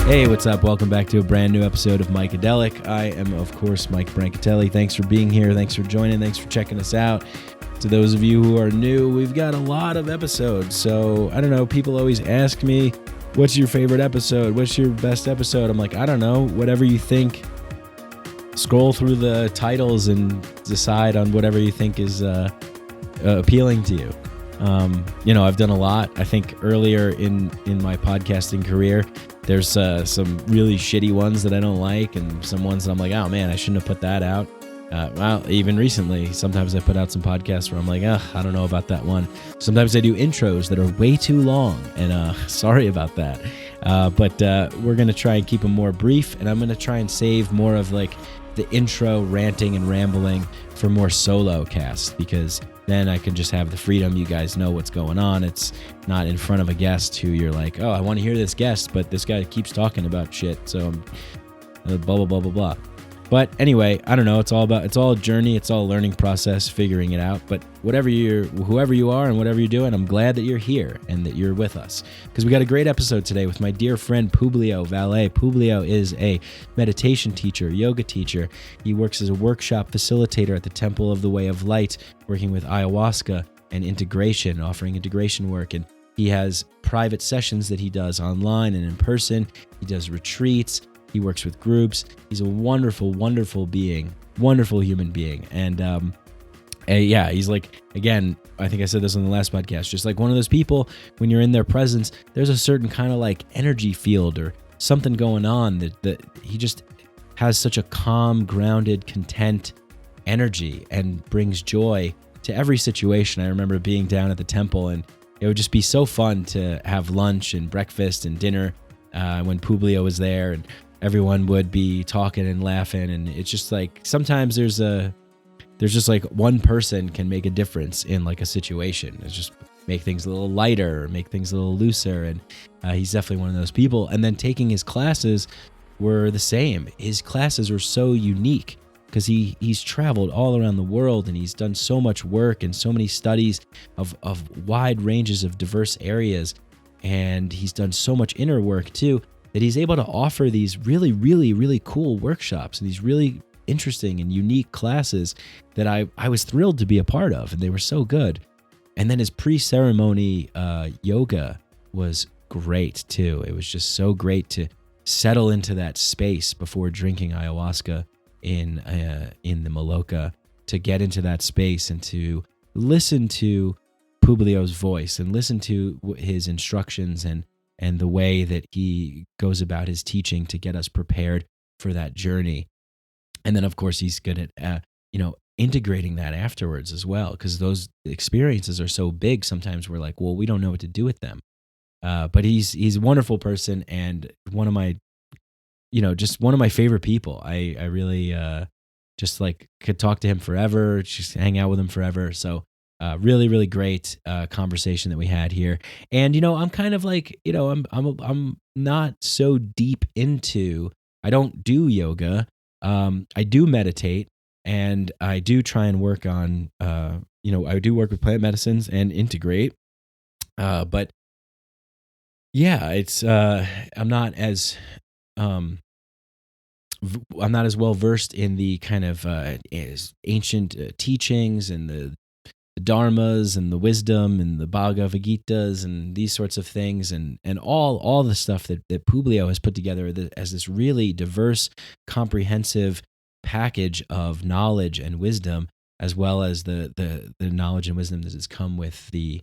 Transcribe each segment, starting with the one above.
Hey, what's up? Welcome back to a brand new episode of Micadelic. I am, of course, Mike Brancatelli. Thanks for being here. Thanks for joining. Thanks for checking us out. To those of you who are new, we've got a lot of episodes. So, I don't know, people always ask me, what's your favorite episode? What's your best episode? I'm like, I don't know, whatever you think. Scroll through the titles and decide on whatever you think is appealing to you. I've done a lot. I think earlier in my podcasting career, there's some really shitty ones that I don't like, and some ones that I'm like, oh man, I shouldn't have put that out. Even recently, sometimes I put out some podcasts where I'm like, I don't know about that one. Sometimes I do intros that are way too long, and sorry about that. But we're going to try and keep them more brief, and I'm going to try and save more of like the intro ranting and rambling for more solo casts, because then I can just have the freedom. You guys know what's going on. It's not in front of a guest who you're like, oh, I want to hear this guest, but this guy keeps talking about shit. So blah, blah, blah, blah, blah. But anyway, I don't know. It's all a journey. It's all a learning process, figuring it out. But whoever you are and whatever you're doing, I'm glad that you're here and that you're with us, because we got a great episode today with my dear friend Públio, Valle. Públio is a meditation teacher, yoga teacher. He works as a workshop facilitator at the Temple of the Way of Light, working with ayahuasca and integration, offering integration work. And he has private sessions that he does online and in person. He does retreats. He works with groups. He's a wonderful, wonderful being, wonderful human being. And he's like, again, I think I said this on the last podcast, just like one of those people, when you're in their presence, there's a certain kind of like energy field or something going on that he just has such a calm, grounded, content energy and brings joy to every situation. I remember being down at the temple, and it would just be so fun to have lunch and breakfast and dinner when Públio was there, and everyone would be talking and laughing. And it's just like, sometimes there's just like one person can make a difference in like a situation. It's just make things a little lighter, or make things a little looser. And he's definitely one of those people. And then taking his classes were the same. His classes were so unique because he's traveled all around the world, and he's done so much work and so many studies of wide ranges of diverse areas. And he's done so much inner work too, that he's able to offer these really, really, really cool workshops, these really interesting and unique classes that I was thrilled to be a part of, and they were so good. And then his pre-ceremony yoga was great too. It was just so great to settle into that space before drinking ayahuasca in the Maloka, to get into that space and to listen to Públio's voice and listen to his instructions and the way that he goes about his teaching to get us prepared for that journey. And then, of course, he's good at, integrating that afterwards as well, because those experiences are so big. Sometimes we're like, well, we don't know what to do with them. But he's a wonderful person, and one of my, just one of my favorite people. I really just like could talk to him forever, just hang out with him forever. So really, really great conversation that we had here. And, I'm kind of like, I'm not so deep into, I don't do yoga. I do meditate, and I do try and work on, I do work with plant medicines and integrate. But yeah, it's, I'm not as well versed in the kind of ancient teachings and the dharmas and the wisdom and the Bhagavad Gitas and these sorts of things, and all the stuff that Públio has put together as this really diverse, comprehensive package of knowledge and wisdom, as well as the knowledge and wisdom that has come with the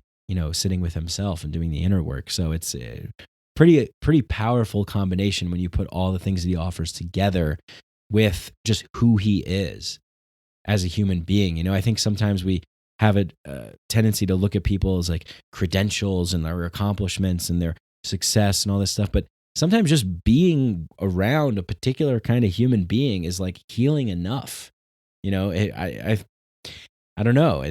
sitting with himself and doing the inner work. So it's a pretty powerful combination when you put all the things that he offers together with just who he is as a human being. I think sometimes we have a tendency to look at people as like credentials and their accomplishments and their success and all this stuff. But sometimes just being around a particular kind of human being is like healing enough. I don't know,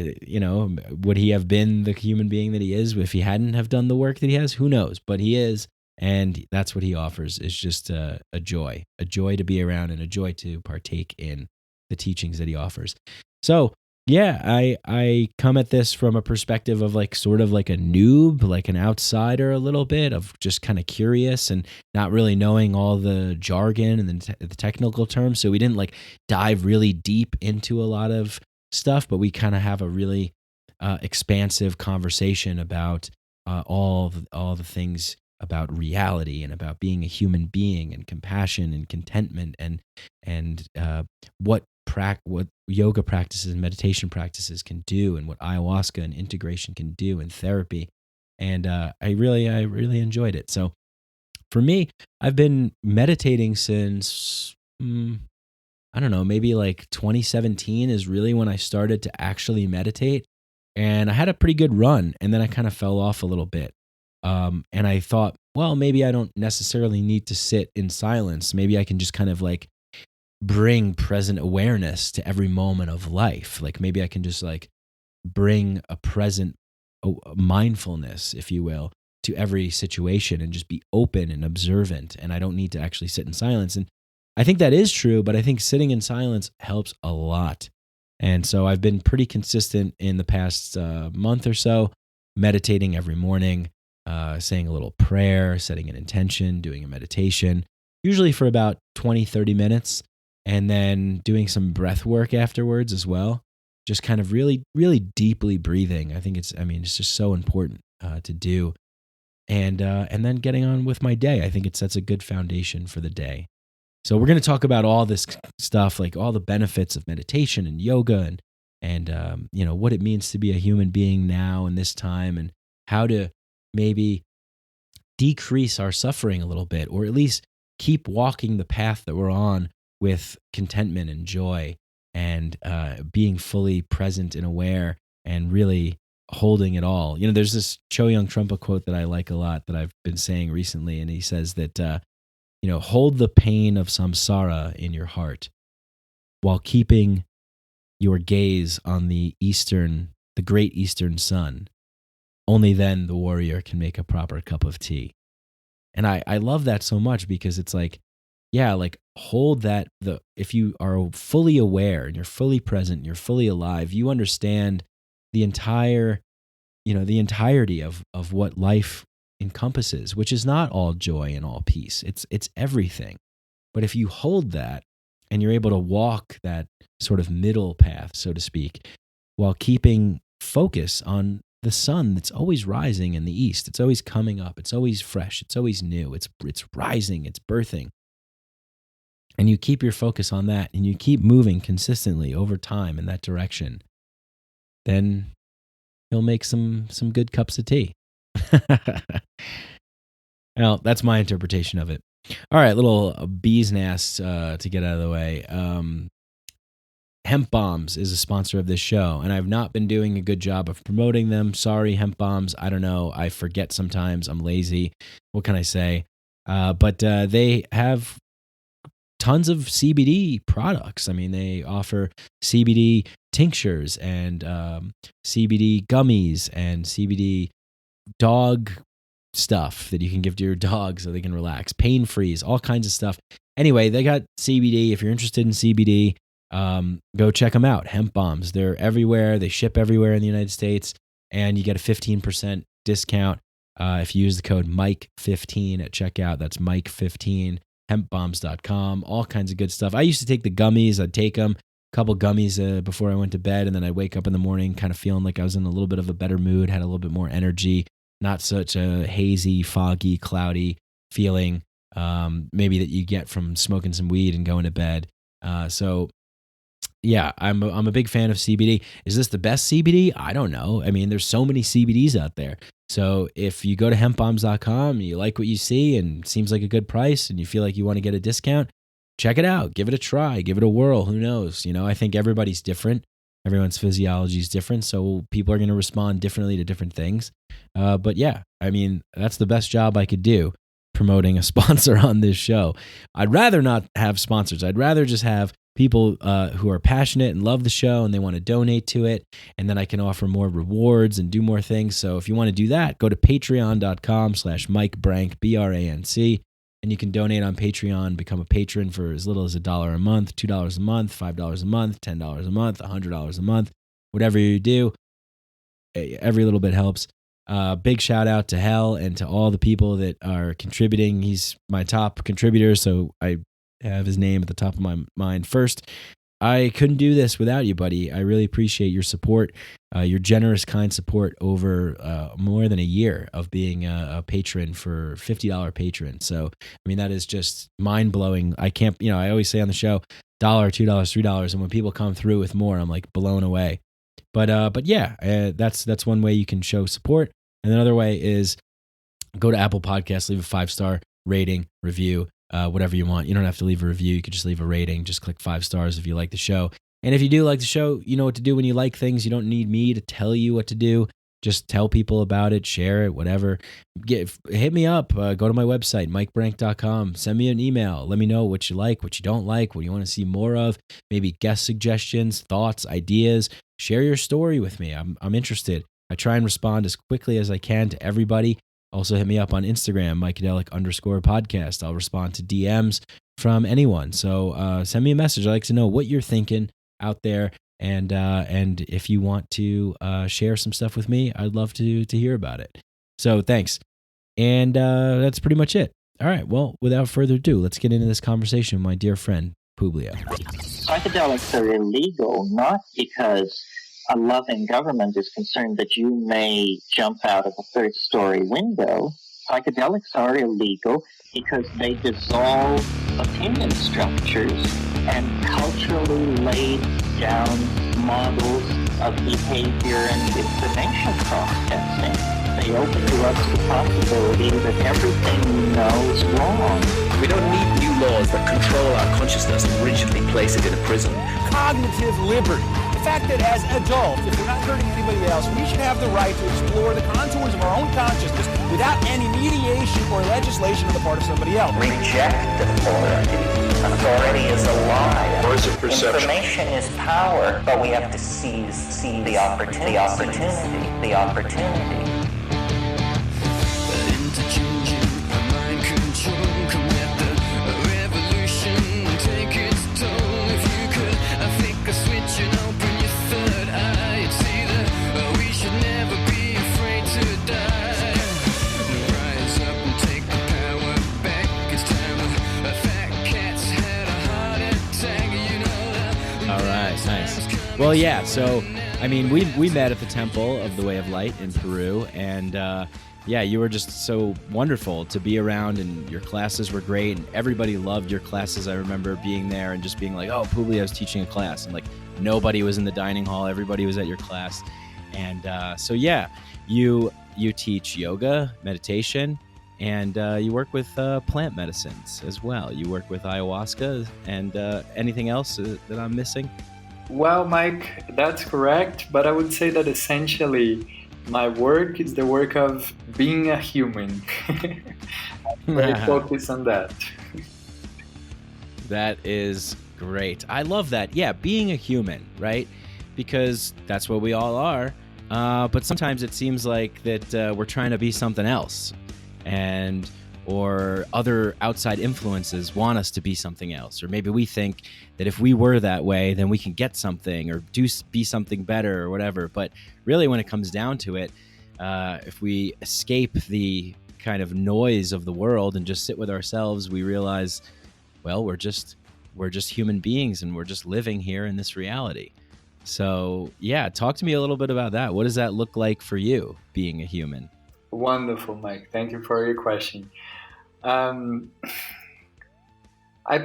would he have been the human being that he is if he hadn't have done the work that he has? Who knows? But he is. And that's what he offers, is just a joy to be around and a joy to partake in the teachings that he offers. So Yeah, I come at this from a perspective of like sort of like a noob, like an outsider a little bit, of just kind of curious and not really knowing all the jargon and the technical terms. So we didn't like dive really deep into a lot of stuff, but we kind of have a really expansive conversation about all the things about reality and about being a human being and compassion and contentment and what yoga practices and meditation practices can do, and what ayahuasca and integration can do, and therapy. And I really enjoyed it. So for me, I've been meditating since I don't know, maybe like 2017 is really when I started to actually meditate. And I had a pretty good run, and then I kind of fell off a little bit. And I thought, well, maybe I don't necessarily need to sit in silence. Maybe I can just kind of like bring present awareness to every moment of life. Like maybe I can just like bring a present mindfulness, if you will, to every situation and just be open and observant. And I don't need to actually sit in silence. And I think that is true, but I think sitting in silence helps a lot. And so I've been pretty consistent in the past month or so, meditating every morning, saying a little prayer, setting an intention, doing a meditation, usually for about 20, 30 minutes. And then doing some breath work afterwards as well. Just kind of really, really deeply breathing. I think it's just so important to do. And then getting on with my day. I think it sets a good foundation for the day. So we're going to talk about all this stuff, like all the benefits of meditation and yoga and what it means to be a human being now in this time, and how to maybe decrease our suffering a little bit, or at least keep walking the path that we're on with contentment and joy, and being fully present and aware and really holding it all. There's this Chogyam Trungpa quote that I like a lot that I've been saying recently, and he says that, hold the pain of samsara in your heart while keeping your gaze on the great eastern sun. Only then the warrior can make a proper cup of tea. And I love that so much, because it's like, yeah, like hold that. If you are fully aware and you're fully present, and you're fully alive, you understand the entirety of what life encompasses, which is not all joy and all peace. It's everything. But if you hold that and you're able to walk that sort of middle path, so to speak, while keeping focus on the sun that's always rising in the east, it's always coming up, it's always fresh, it's always new, it's rising, it's birthing. And you keep your focus on that, and you keep moving consistently over time in that direction, then you'll make some good cups of tea. Well, that's my interpretation of it. All right, little bee's nest to get out of the way. Hemp Bombs is a sponsor of this show, and I've not been doing a good job of promoting them. Sorry, Hemp Bombs. I don't know. I forget sometimes. I'm lazy. What can I say? But they have tons of CBD products. I mean, they offer CBD tinctures and CBD gummies and CBD dog stuff that you can give to your dog so they can relax, pain freeze, all kinds of stuff. Anyway, they got CBD. If you're interested in CBD, go check them out. Hemp Bombs. They're everywhere. They ship everywhere in the United States, and you get a 15% discount if you use the code Mike15 at checkout. That's Mike15. hempbombs.com, all kinds of good stuff. I used to take the gummies. I'd take them, a couple gummies before I went to bed, and then I'd wake up in the morning kind of feeling like I was in a little bit of a better mood, had a little bit more energy, not such a hazy, foggy, cloudy feeling maybe that you get from smoking some weed and going to bed. So yeah, I'm a big fan of CBD. Is this the best CBD? I don't know. I mean, there's so many CBDs out there. So if you go to hempbombs.com and you like what you see and it seems like a good price and you feel like you want to get a discount, check it out. Give it a try. Give it a whirl. Who knows? I think everybody's different. Everyone's physiology is different. So people are going to respond differently to different things. But yeah, I mean, that's the best job I could do, promoting a sponsor on this show. I'd rather not have sponsors. I'd rather just have people who are passionate and love the show and they want to donate to it, and then I can offer more rewards and do more things. So if you want to do that, go to patreon.com/MikeBrank, BRANC, and you can donate on Patreon, become a patron for as little as $1 a month, $2 a month, $5 a month, $10 a month, $100 a month. whatever you do, every little bit helps. Big shout out to Hell and to all the people that are contributing. He's my top contributor, so I have his name at the top of my mind first. I couldn't do this without you, buddy. I really appreciate your support, your generous, kind support over more than a year of being a patron for $50 patron. So, I mean, that is just mind blowing. I can't, I always say on the show, $1, $2, $3. And when people come through with more, I'm like blown away. But yeah, that's one way you can show support. And another way is go to Apple Podcasts, leave a 5-star rating, review. Whatever you want. You don't have to leave a review. You could just leave a rating. Just click 5 stars if you like the show. And if you do like the show, you know what to do when you like things. You don't need me to tell you what to do. Just tell people about it, share it, whatever. Hit me up. Go to my website, mikebrank.com. Send me an email. Let me know what you like, what you don't like, what you want to see more of. Maybe guest suggestions, thoughts, ideas. Share your story with me. I'm interested. I try and respond as quickly as I can to everybody. Also hit me up on Instagram, Mikadelic_podcast. I'll respond to DMs from anyone. So send me a message. I like to know what you're thinking out there. And if you want to share some stuff with me, I'd love to hear about it. So thanks. And that's pretty much it. All right. Well, without further ado, let's get into this conversation with my dear friend, Públio. Psychedelics are illegal not because a loving government is concerned that you may jump out of a third-story window. Psychedelics are illegal because they dissolve opinion structures and culturally laid down models of behavior and information processing. They open to us the possibility that everything we know is wrong. We don't need new laws that control our consciousness and rigidly place it in a prison. Cognitive liberty. The fact that as adults, if we're not hurting anybody else, we should have the right to explore the contours of our own consciousness without any mediation or legislation on the part of somebody else. Reject authority. Authority is a lie. Or is it perception? Information is power, but we have to seize the opportunity. The opportunity. Well, yeah. So, I mean, we met at the Temple of the Way of Light in Peru, and yeah, you were just so wonderful to be around, and your classes were great, and everybody loved your classes. I remember being there and just being like, "Oh, Publio's teaching a class," and like nobody was in the dining hall; everybody was at your class, and so yeah, you teach yoga, meditation, and you work with plant medicines as well. You work with ayahuasca, and anything else that I'm missing? Well, Mike, that's correct, but I would say that essentially my work is the work of being a human. I'm very focused on that. That is great. I love that. Yeah, being a human, right? Because that's what we all are. But sometimes it seems like that we're trying to be something else, or other outside influences want us to be something else. Or maybe we think that if we were that way, then we can get something or be something better or whatever. But really, when it comes down to it, if we escape the kind of noise of the world and just sit with ourselves, we realize, well, we're just human beings, and we're just living here in this reality. So yeah, talk to me a little bit about that. What does that look like for you, being a human? Wonderful, Mike. Thank you for your question. I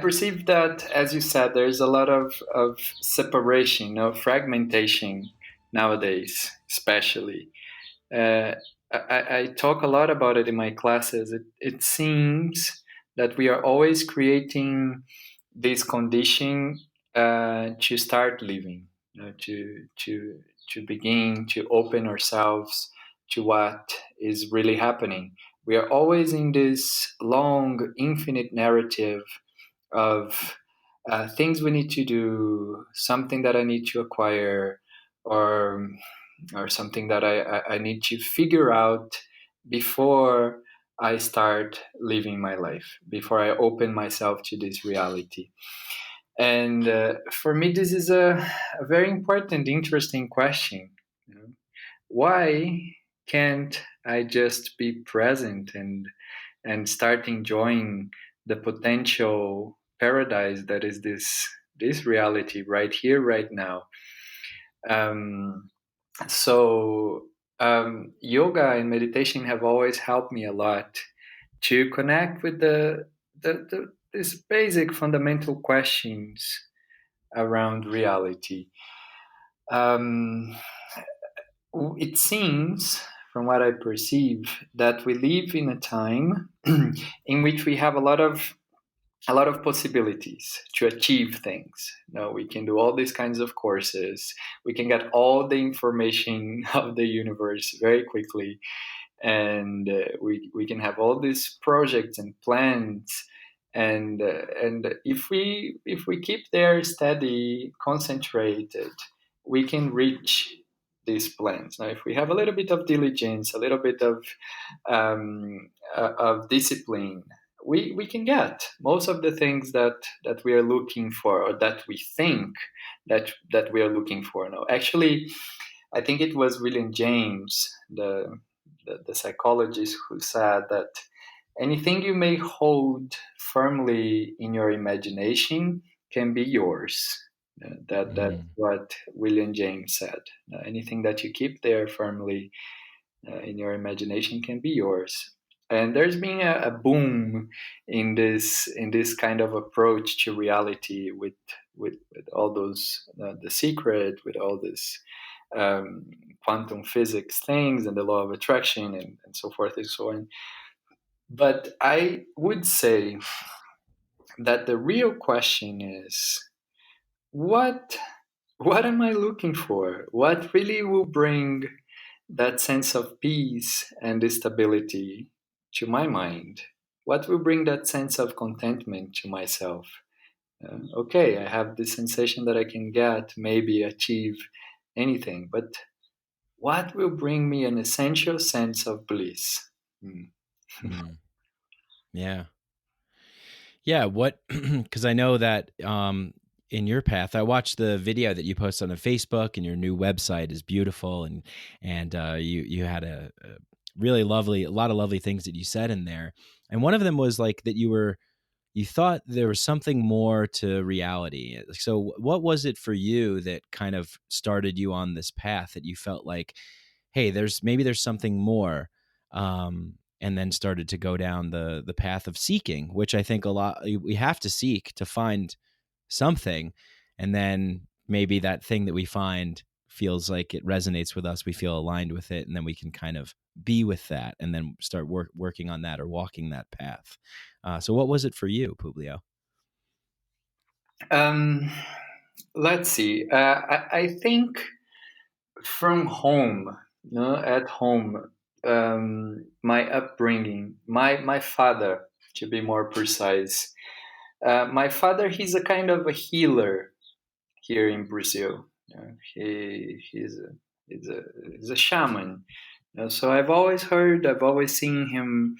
perceive that, as you said, there's a lot of separation, fragmentation nowadays, especially. I talk a lot about it in my classes. It seems that we are always creating this condition to start living, to begin to open ourselves to what is really happening. We are always in this long, infinite narrative of things we need to do, something that I need to acquire, or something that I need to figure out before I start living my life, before I open myself to this reality. And for me, this is a very important, interesting question. You know? Why can't I just be present and start enjoying the potential paradise that is this reality right here, right now? Um, so yoga and meditation have always helped me a lot to connect with these basic fundamental questions around reality. Um, it seems, from what I perceive, that we live in a time in which we have a lot of possibilities to achieve things. We can do all these kinds of courses. We can get all the information of the universe very quickly, and we can have all these projects and plans. And if we keep there steady, concentrated, we can reach these plans. Now, if we have a little bit of diligence, a little bit of discipline, we can get most of the things that we are looking for, or that we think that we are looking for. No, actually, I think it was William James, the psychologist, who said that anything you may hold firmly in your imagination can be yours. That's what William James said. Anything that you keep there firmly in your imagination can be yours. And there's been a boom in this kind of approach to reality with all those The Secret, with all this quantum physics things and the law of attraction and so forth and so on. But I would say that the real question is, what am I looking for? What really will bring that sense of peace and stability to my mind? What will bring that sense of contentment to myself? Okay, I have this sensation that I can maybe achieve anything, but what will bring me an essential sense of bliss? Yeah. Yeah. What, because I know that in your path, I watched the video that you posted on Facebook, and your new website is beautiful. And you had a really lovely, a lot of lovely things that you said in there. And one of them was like that you thought there was something more to reality. So what was it for you that kind of started you on this path, that you felt like, hey, there's something more? And then started to go down the path of seeking, which I think a lot, we have to seek to find something. And then maybe that thing that we find feels like it resonates with us. We feel aligned with it. And then we can kind of be with that and then start working on that or walking that path. So what was it for you, Públio? Let's see. I think from home, at home, my upbringing, my father, to be more precise, my father, he's a kind of a healer here in Brazil. He's a shaman. So I've always seen him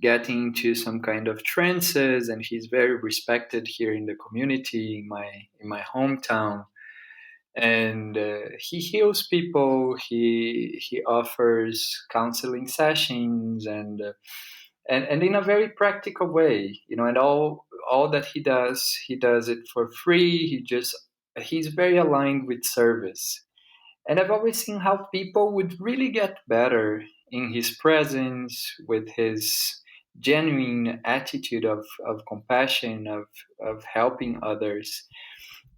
getting into some kind of trances, and he's very respected here in the community, in my hometown. And he heals people. He offers counseling sessions, and in a very practical way, and all that he does it for free. He's very aligned with service. And I've always seen how people would really get better in his presence, with his genuine attitude of compassion, of helping others.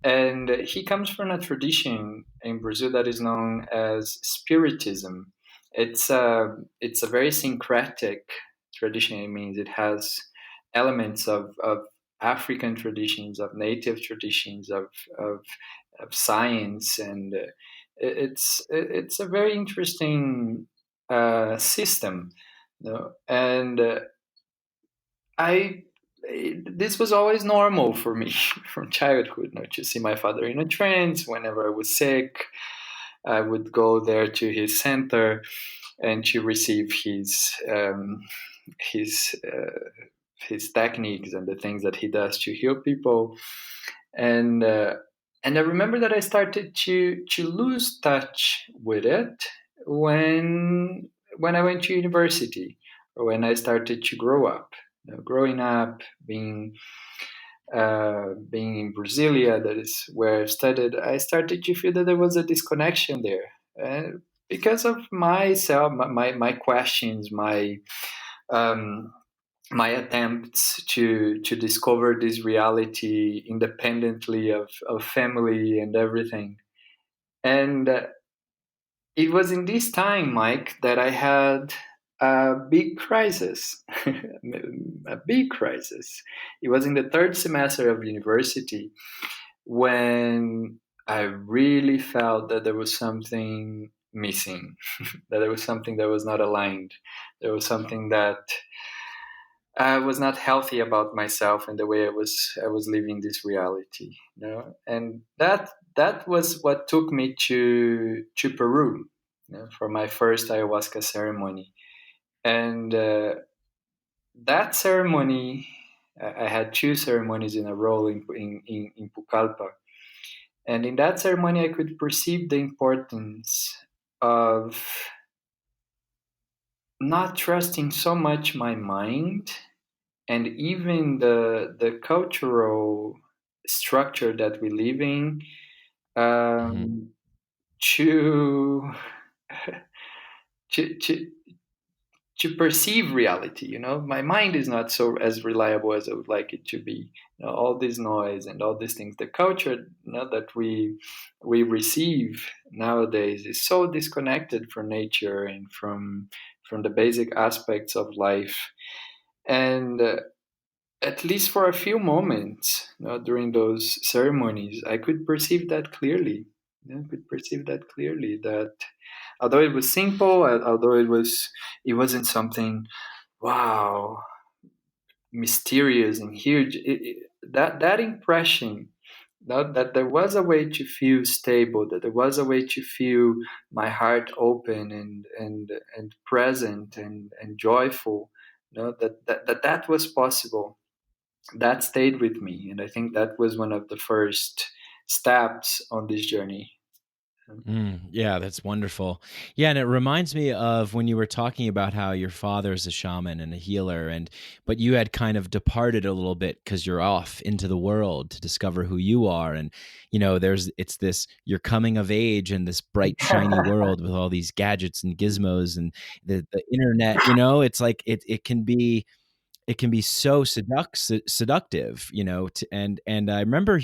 And he comes from a tradition in Brazil that is known as Spiritism. It's a very syncretic tradition. It means it has elements of African traditions, of native traditions, of science, and it's a very interesting system, and this was always normal for me from childhood, to see my father in a trance. Whenever I was sick, I would go there to his center and to receive his techniques and the things that he does to heal people. and I remember that I started to lose touch with it when I went to university, or when I started to grow up. Growing up, being in Brasilia, that is where I studied, I started to feel that there was a disconnection there, because of myself, my questions, um, my attempts to discover this reality independently of family and everything. And it was in this time, Mike, that I had a big crisis. A big crisis. It was in the third semester of university when I really felt that there was something missing, that there was something that was not aligned. There was something that I was not healthy about myself and the way I was living this reality, and that was what took me to Peru, for my first ayahuasca ceremony. And that ceremony, I had two ceremonies in a row in Pucallpa, and in that ceremony I could perceive the importance of not trusting so much my mind, and even the cultural structure that we live in, to to to to perceive reality. My mind is not so as reliable as I would like it to be. All this noise and all these things, the culture, that we receive nowadays is so disconnected from nature and from the basic aspects of life. And at least for a few moments, during those ceremonies, I could perceive that clearly. I could perceive that clearly, that although it was simple, although it wasn't something, wow, mysterious and huge. That impression, that there was a way to feel stable, that there was a way to feel my heart open and present and joyful, that was possible. That stayed with me, and I think that was one of the first steps on this journey. Yeah, that's wonderful. Yeah, and it reminds me of when you were talking about how your father is a shaman and a healer, but you had kind of departed a little bit because you're off into the world to discover who you are, and it's this, you're coming of age in this bright shiny world with all these gadgets and gizmos and the internet. It's like it can be so seductive, and I remember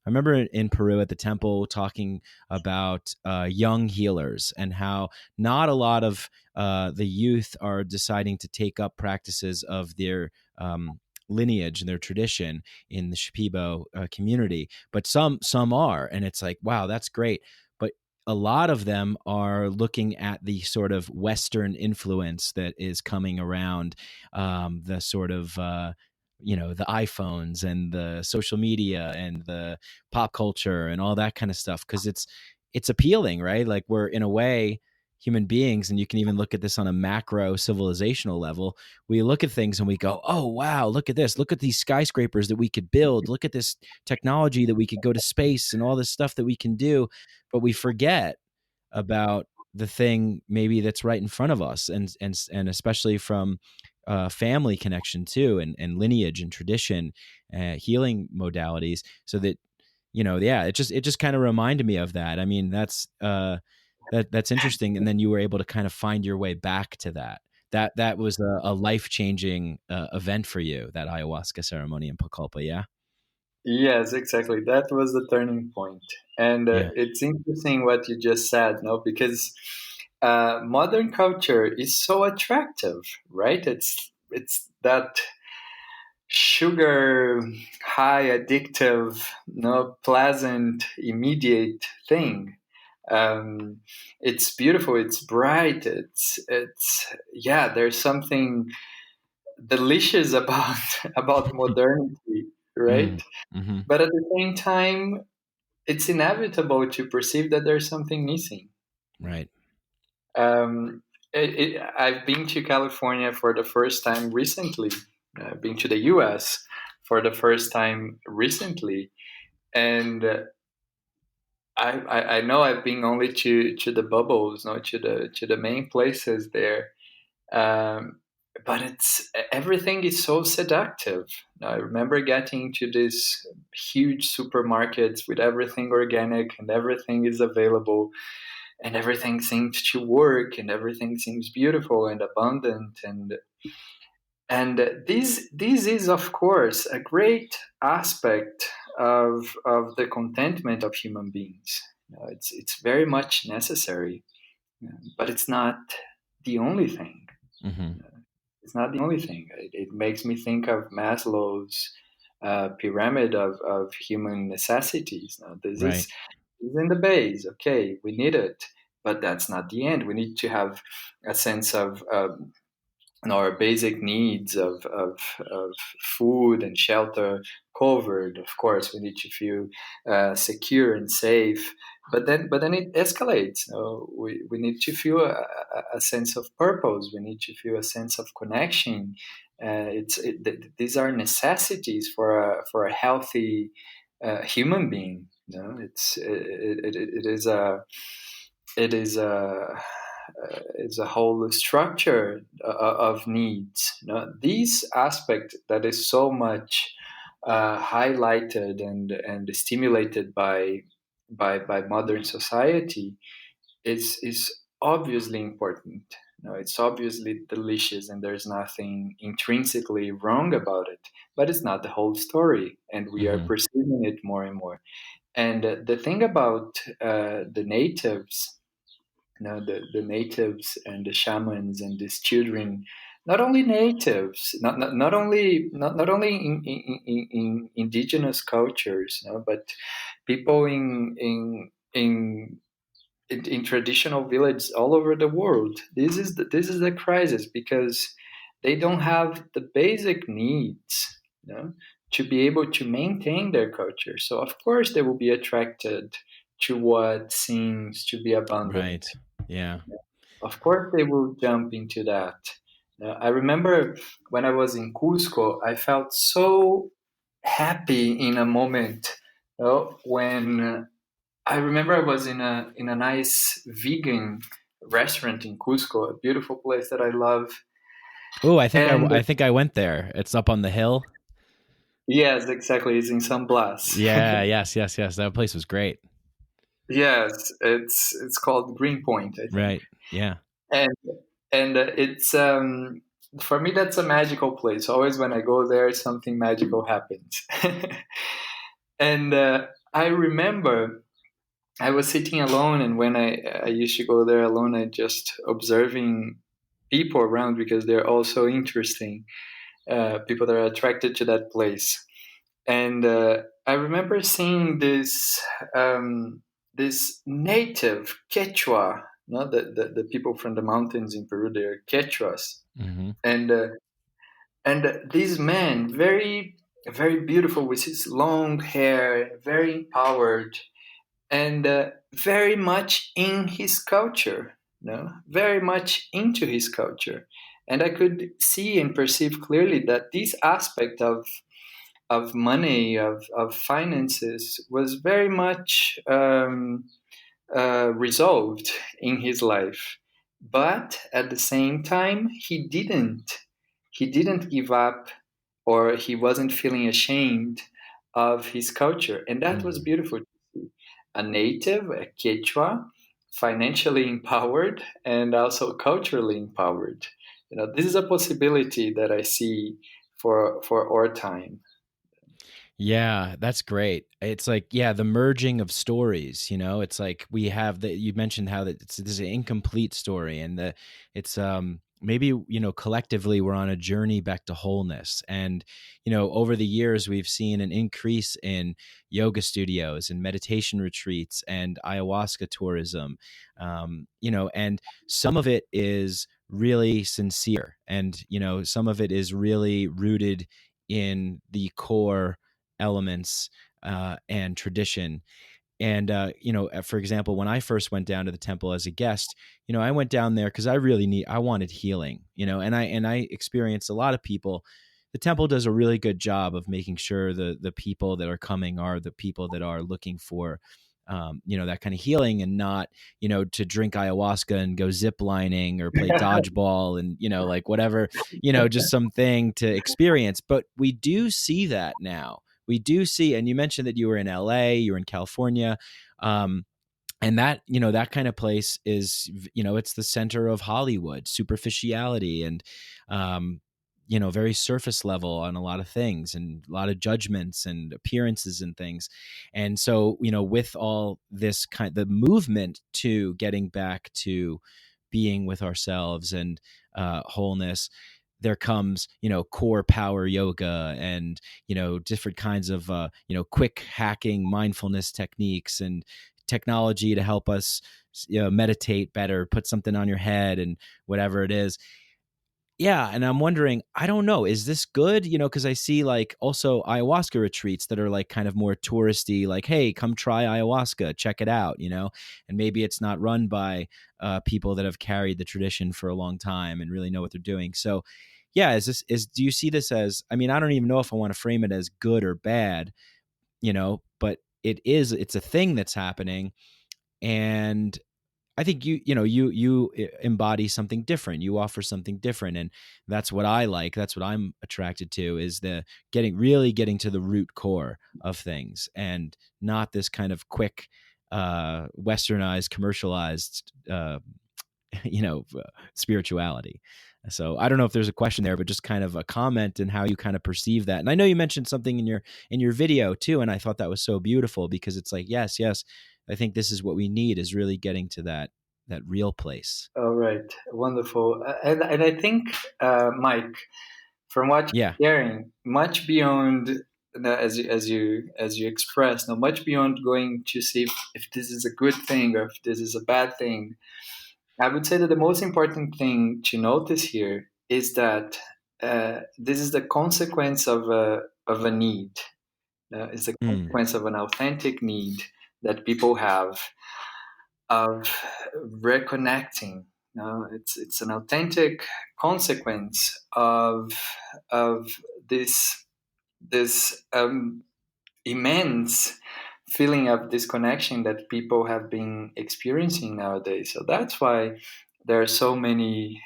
I remember in Peru at the temple talking about young healers and how not a lot of the youth are deciding to take up practices of their lineage and their tradition in the Shipibo community, but some are, and it's like, wow, that's great. But a lot of them are looking at the sort of Western influence that is coming around, the sort of the iPhones and the social media and the pop culture and all that kind of stuff, because it's appealing, right? Like, we're in a way human beings, and you can even look at this on a macro civilizational level. We look at things and we go, oh wow, look at this, look at these skyscrapers that we could build, look at this technology that we could go to space and all this stuff that we can do, but we forget about the thing maybe that's right in front of us, and especially from family connection too, and lineage and tradition, healing modalities, so that yeah, it just kind of reminded me of that. I mean, that's interesting. And then you were able to kind of find your way back to that was a life-changing event for you, that ayahuasca ceremony in Pucallpa. Yeah. Yes, exactly. That was the turning point. And Yeah. it's interesting what you just said, no? Because modern culture is so attractive, right? It's that sugar high, addictive, no, pleasant, immediate thing. It's beautiful. It's bright. It's yeah. There's something delicious about about modernity, right? Mm-hmm. But at the same time, it's inevitable to perceive that there's something missing. Right. Um, I've been to California for the first time recently. Been to the U.S. for the first time recently, and I know I've been only to the bubbles, not to the main places there. Um, but it's everything is so seductive. I remember getting to these huge supermarkets with everything organic and everything is available, and everything seems to work, and everything seems beautiful and abundant, and this is of course a great aspect of the contentment of human beings. It's very much necessary, but it's not the only thing. Mm-hmm. It's not the only thing. It makes me think of Maslow's pyramid of human necessities. Now, this Right. is in the base. Okay, we need it, but that's not the end. We need to have a sense of our basic needs of food and shelter covered. Of course, we need to feel secure and safe. But then it escalates. We need to feel a sense of purpose. We need to feel a sense of connection. These are necessities for a healthy human being. It is a it is a it's a whole structure of needs. This aspect that is so much highlighted and stimulated by modern society is obviously important. It's obviously delicious, and there's nothing intrinsically wrong about it. But it's not the whole story, and we are Mm-hmm. perceiving it more and more. And the thing about the natives, the natives and the shamans and these children, not only natives, not only in indigenous cultures, but people in traditional villages all over the world. This is the crisis, because they don't have the basic needs, to be able to maintain their culture. So of course they will be attracted to what seems to be abundant. Right. Yeah. Of course they will jump into that. I remember when I was in Cusco, I felt so happy in a moment, when I remember I was in a nice vegan restaurant in Cusco, a beautiful place that I love. Oh, And I think I went there. It's up on the hill. yes, exactly, it's in San Blas. Yeah. Yes. That place was great. Yes, it's called Greenpoint, I think. Right. Yeah. And it's for me that's a magical place. Always when I go there, something magical happens. And I remember I was sitting alone, and when I used to go there alone, I just observing people around, because they're all so interesting, people that are attracted to that place. And I remember seeing this native Quechua, the people from the mountains in Peru, they're Quechuas, Mm-hmm. and this man, very very beautiful, with his long hair, very empowered, and very much in his culture, very much into his culture. And I could see and perceive clearly that this aspect of money, of finances, was very much resolved in his life. But at the same time, he didn't give up, or he wasn't feeling ashamed of his culture, and that was Mm. beautiful to see. A native, a Quechua, financially empowered and also culturally empowered. This is a possibility that I see for our time. Yeah, that's great. It's like, yeah, the merging of stories, it's like we have you mentioned how that this is an incomplete story, and it's maybe, collectively we're on a journey back to wholeness. And, over the years, we've seen an increase in yoga studios and meditation retreats and ayahuasca tourism, and some of it is really sincere, and, some of it is really rooted in the core elements and tradition. And for example, when I first went down to the temple as a guest, I went down there because I wanted healing, and I experienced a lot of people the temple does a really good job of making sure the people that are coming are the people that are looking for, that kind of healing, and not, to drink ayahuasca and go zip lining or play dodgeball and, like whatever, just something to experience. But we do see that now. We do see, and you mentioned that you were in LA, you were in California. And that, that kind of place is, it's the center of Hollywood, superficiality, and, very surface level on a lot of things, and a lot of judgments and appearances and things. And so, with all this the movement to getting back to being with ourselves and wholeness, there comes, core power yoga and, different kinds of, quick hacking mindfulness techniques and technology to help us, meditate better, put something on your head and whatever it is. Yeah. And I'm wondering, I don't know, is this good? Because I see like also ayahuasca retreats that are like kind of more touristy, like, hey, come try ayahuasca, check it out, and maybe it's not run by people that have carried the tradition for a long time and really know what they're doing. So yeah, do you see this as, I mean, I don't even know if I want to frame it as good or bad, but it's a thing that's happening. And I think you embody something different. You offer something different, and that's what I like. That's what I'm attracted to, is the really getting to the root core of things, and not this kind of quick, westernized, commercialized, spirituality. So I don't know if there's a question there, but just kind of a comment and how you kind of perceive that. And I know you mentioned something in your video too, and I thought that was so beautiful, because it's like, yes, I think this is what we need, is really getting to that real place. All right, wonderful. And I think, Mike, from what you're sharing, much beyond, as you expressed, much beyond going to see if this is a good thing or if this is a bad thing, I would say that the most important thing to notice here is that this is the consequence of a need. It's the consequence of an authentic need that people have of reconnecting. It's an authentic consequence of this immense feeling of disconnection that people have been experiencing nowadays. So that's why there are so many,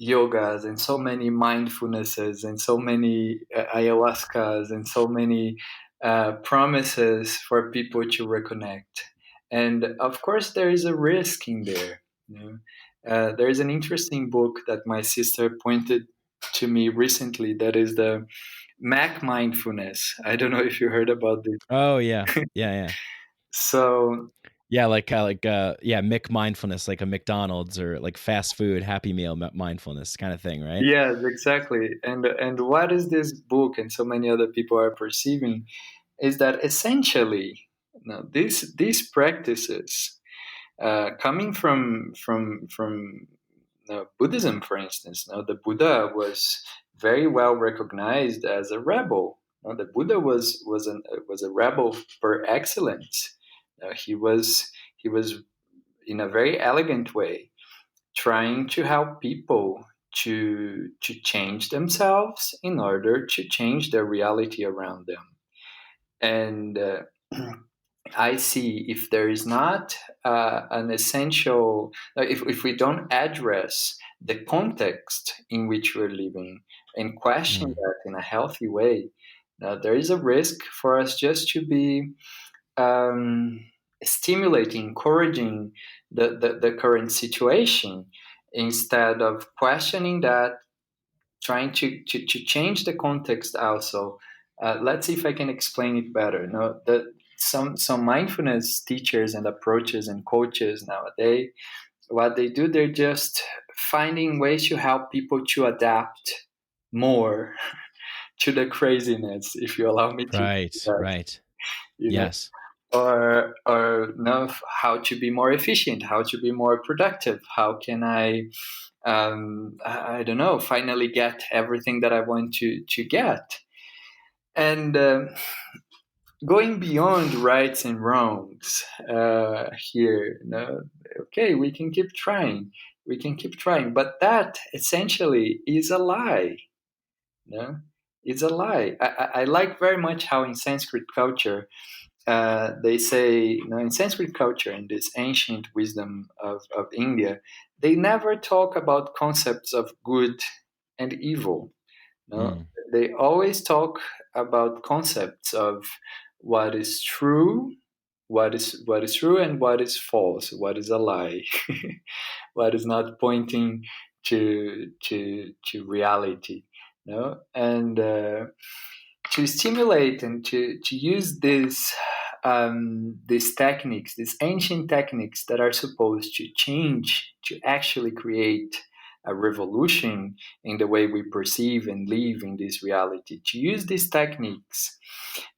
yogas and so many mindfulnesses and so many ayahuascas and so many promises for people to reconnect. And of course, there is a risk in there. There is an interesting book that my sister pointed to me recently, that is the Mac Mindfulness. I don't know if you heard about this. Oh yeah, yeah. So yeah, Mick mindfulness, like a McDonald's or like fast food Happy Meal mindfulness kind of thing, right? Yes, exactly. And what is this book and so many other people are perceiving is that essentially, these practices, coming from Buddhism, for instance, the Buddha was very well recognized as a rebel. The Buddha was a rebel per excellence. He was in a very elegant way trying to help people to change themselves in order to change their reality around them. And I see, if there is not an essential, if we don't address the context in which we're living and question that in a healthy way, there is a risk for us just to be stimulating, encouraging the current situation, instead of questioning that, trying to change the context also. Let's see if I can explain it better. Some mindfulness teachers and approaches and coaches nowadays, what they do, they're just finding ways to help people to adapt more to the craziness, if you allow me to. Right. Yes. Or how to be more efficient, how to be more productive, how can I don't know, finally get everything that I want to get. And going beyond rights and wrongs here, okay, we can keep trying, but that essentially is a lie. No, it's a lie. I like very much how in Sanskrit culture they say, in Sanskrit culture, in this ancient wisdom of India, they never talk about concepts of good and evil. No, Mm. they always talk about concepts of what is true, what is true, and what is false, what is a lie, what is not pointing to reality. No, and to stimulate and to use these techniques, these ancient techniques that are supposed to change, to actually create a revolution in the way we perceive and live in this reality, to use these techniques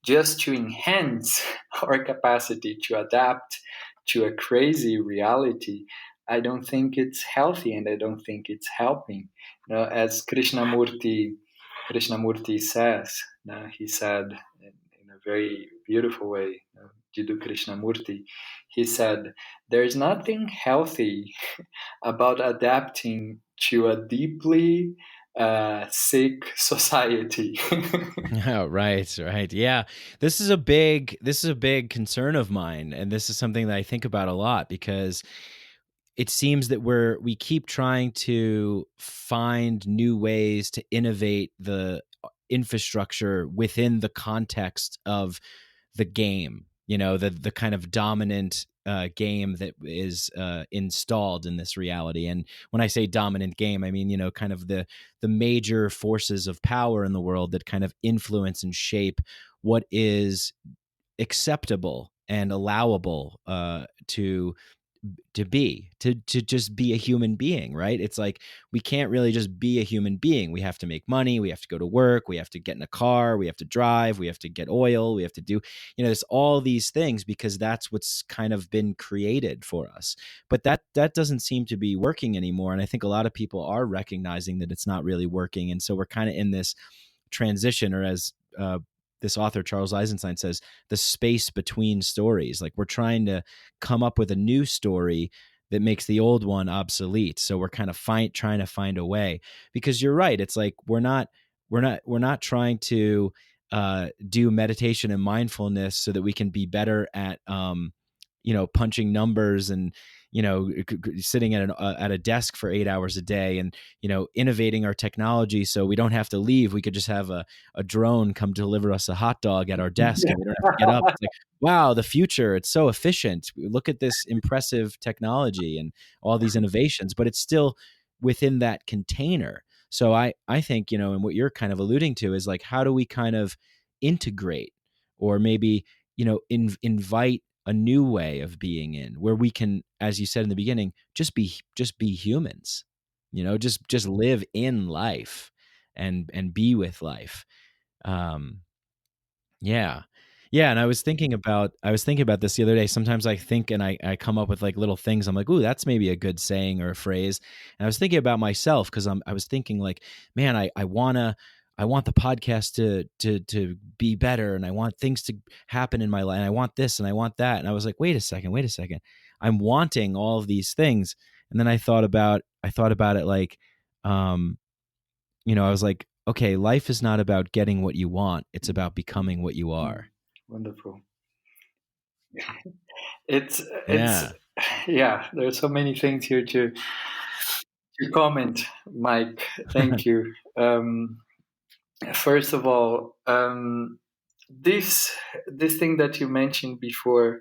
just to enhance our capacity to adapt to a crazy reality, I don't think it's healthy, and I don't think it's helping. As Krishnamurti says, he said in a very beautiful way, Jiddu Krishnamurti, he said, "There's nothing healthy about adapting to a deeply sick society." Oh, right. Yeah. This is a big concern of mine. And this is something that I think about a lot because it seems that we keep trying to find new ways to innovate the infrastructure within the context of the game, the kind of dominant game that is installed in this reality. And when I say dominant game, I mean, kind of the major forces of power in the world that kind of influence and shape what is acceptable and allowable to just be a human being, right? It's like we can't really just be a human being. We have to make money, we have to go to work, we have to get in a car, we have to drive, we have to get oil, we have to do, there's all these things because that's what's kind of been created for us. But that doesn't seem to be working anymore, and I think a lot of people are recognizing that it's not really working, and so we're kind of in this transition, or as this author Charles Eisenstein says, the space between stories. Like we're trying to come up with a new story that makes the old one obsolete. So we're kind of trying to find a way. Because you're right, it's like we're not trying to do meditation and mindfulness so that we can be better at punching numbers and sitting at a desk for 8 hours a day and innovating our technology so we don't have to leave. We could just have a drone come deliver us a hot dog at our desk and we don't have to get up. It's like, wow, the future, it's so efficient. Look at this impressive technology and all these innovations, but it's still within that container. So I think, and what you're kind of alluding to is like, how do we kind of integrate or maybe, invite a new way of being in where we can, as you said in the beginning, just be humans, just live in life and be with life. Um, yeah. Yeah. And I was thinking about this the other day. Sometimes I think and I come up with like little things. I'm like, ooh, that's maybe a good saying or a phrase. And I was thinking about myself because I was thinking like, man, I want the podcast to be better, and I want things to happen in my life, and I want this and I want that. And I was like, wait a second. I'm wanting all of these things. And then I thought about it like, I was like, okay, life is not about getting what you want. It's about becoming what you are. Wonderful. It's Yeah. yeah. There's so many things here to comment, Mike. Thank you. First of all, this thing that you mentioned before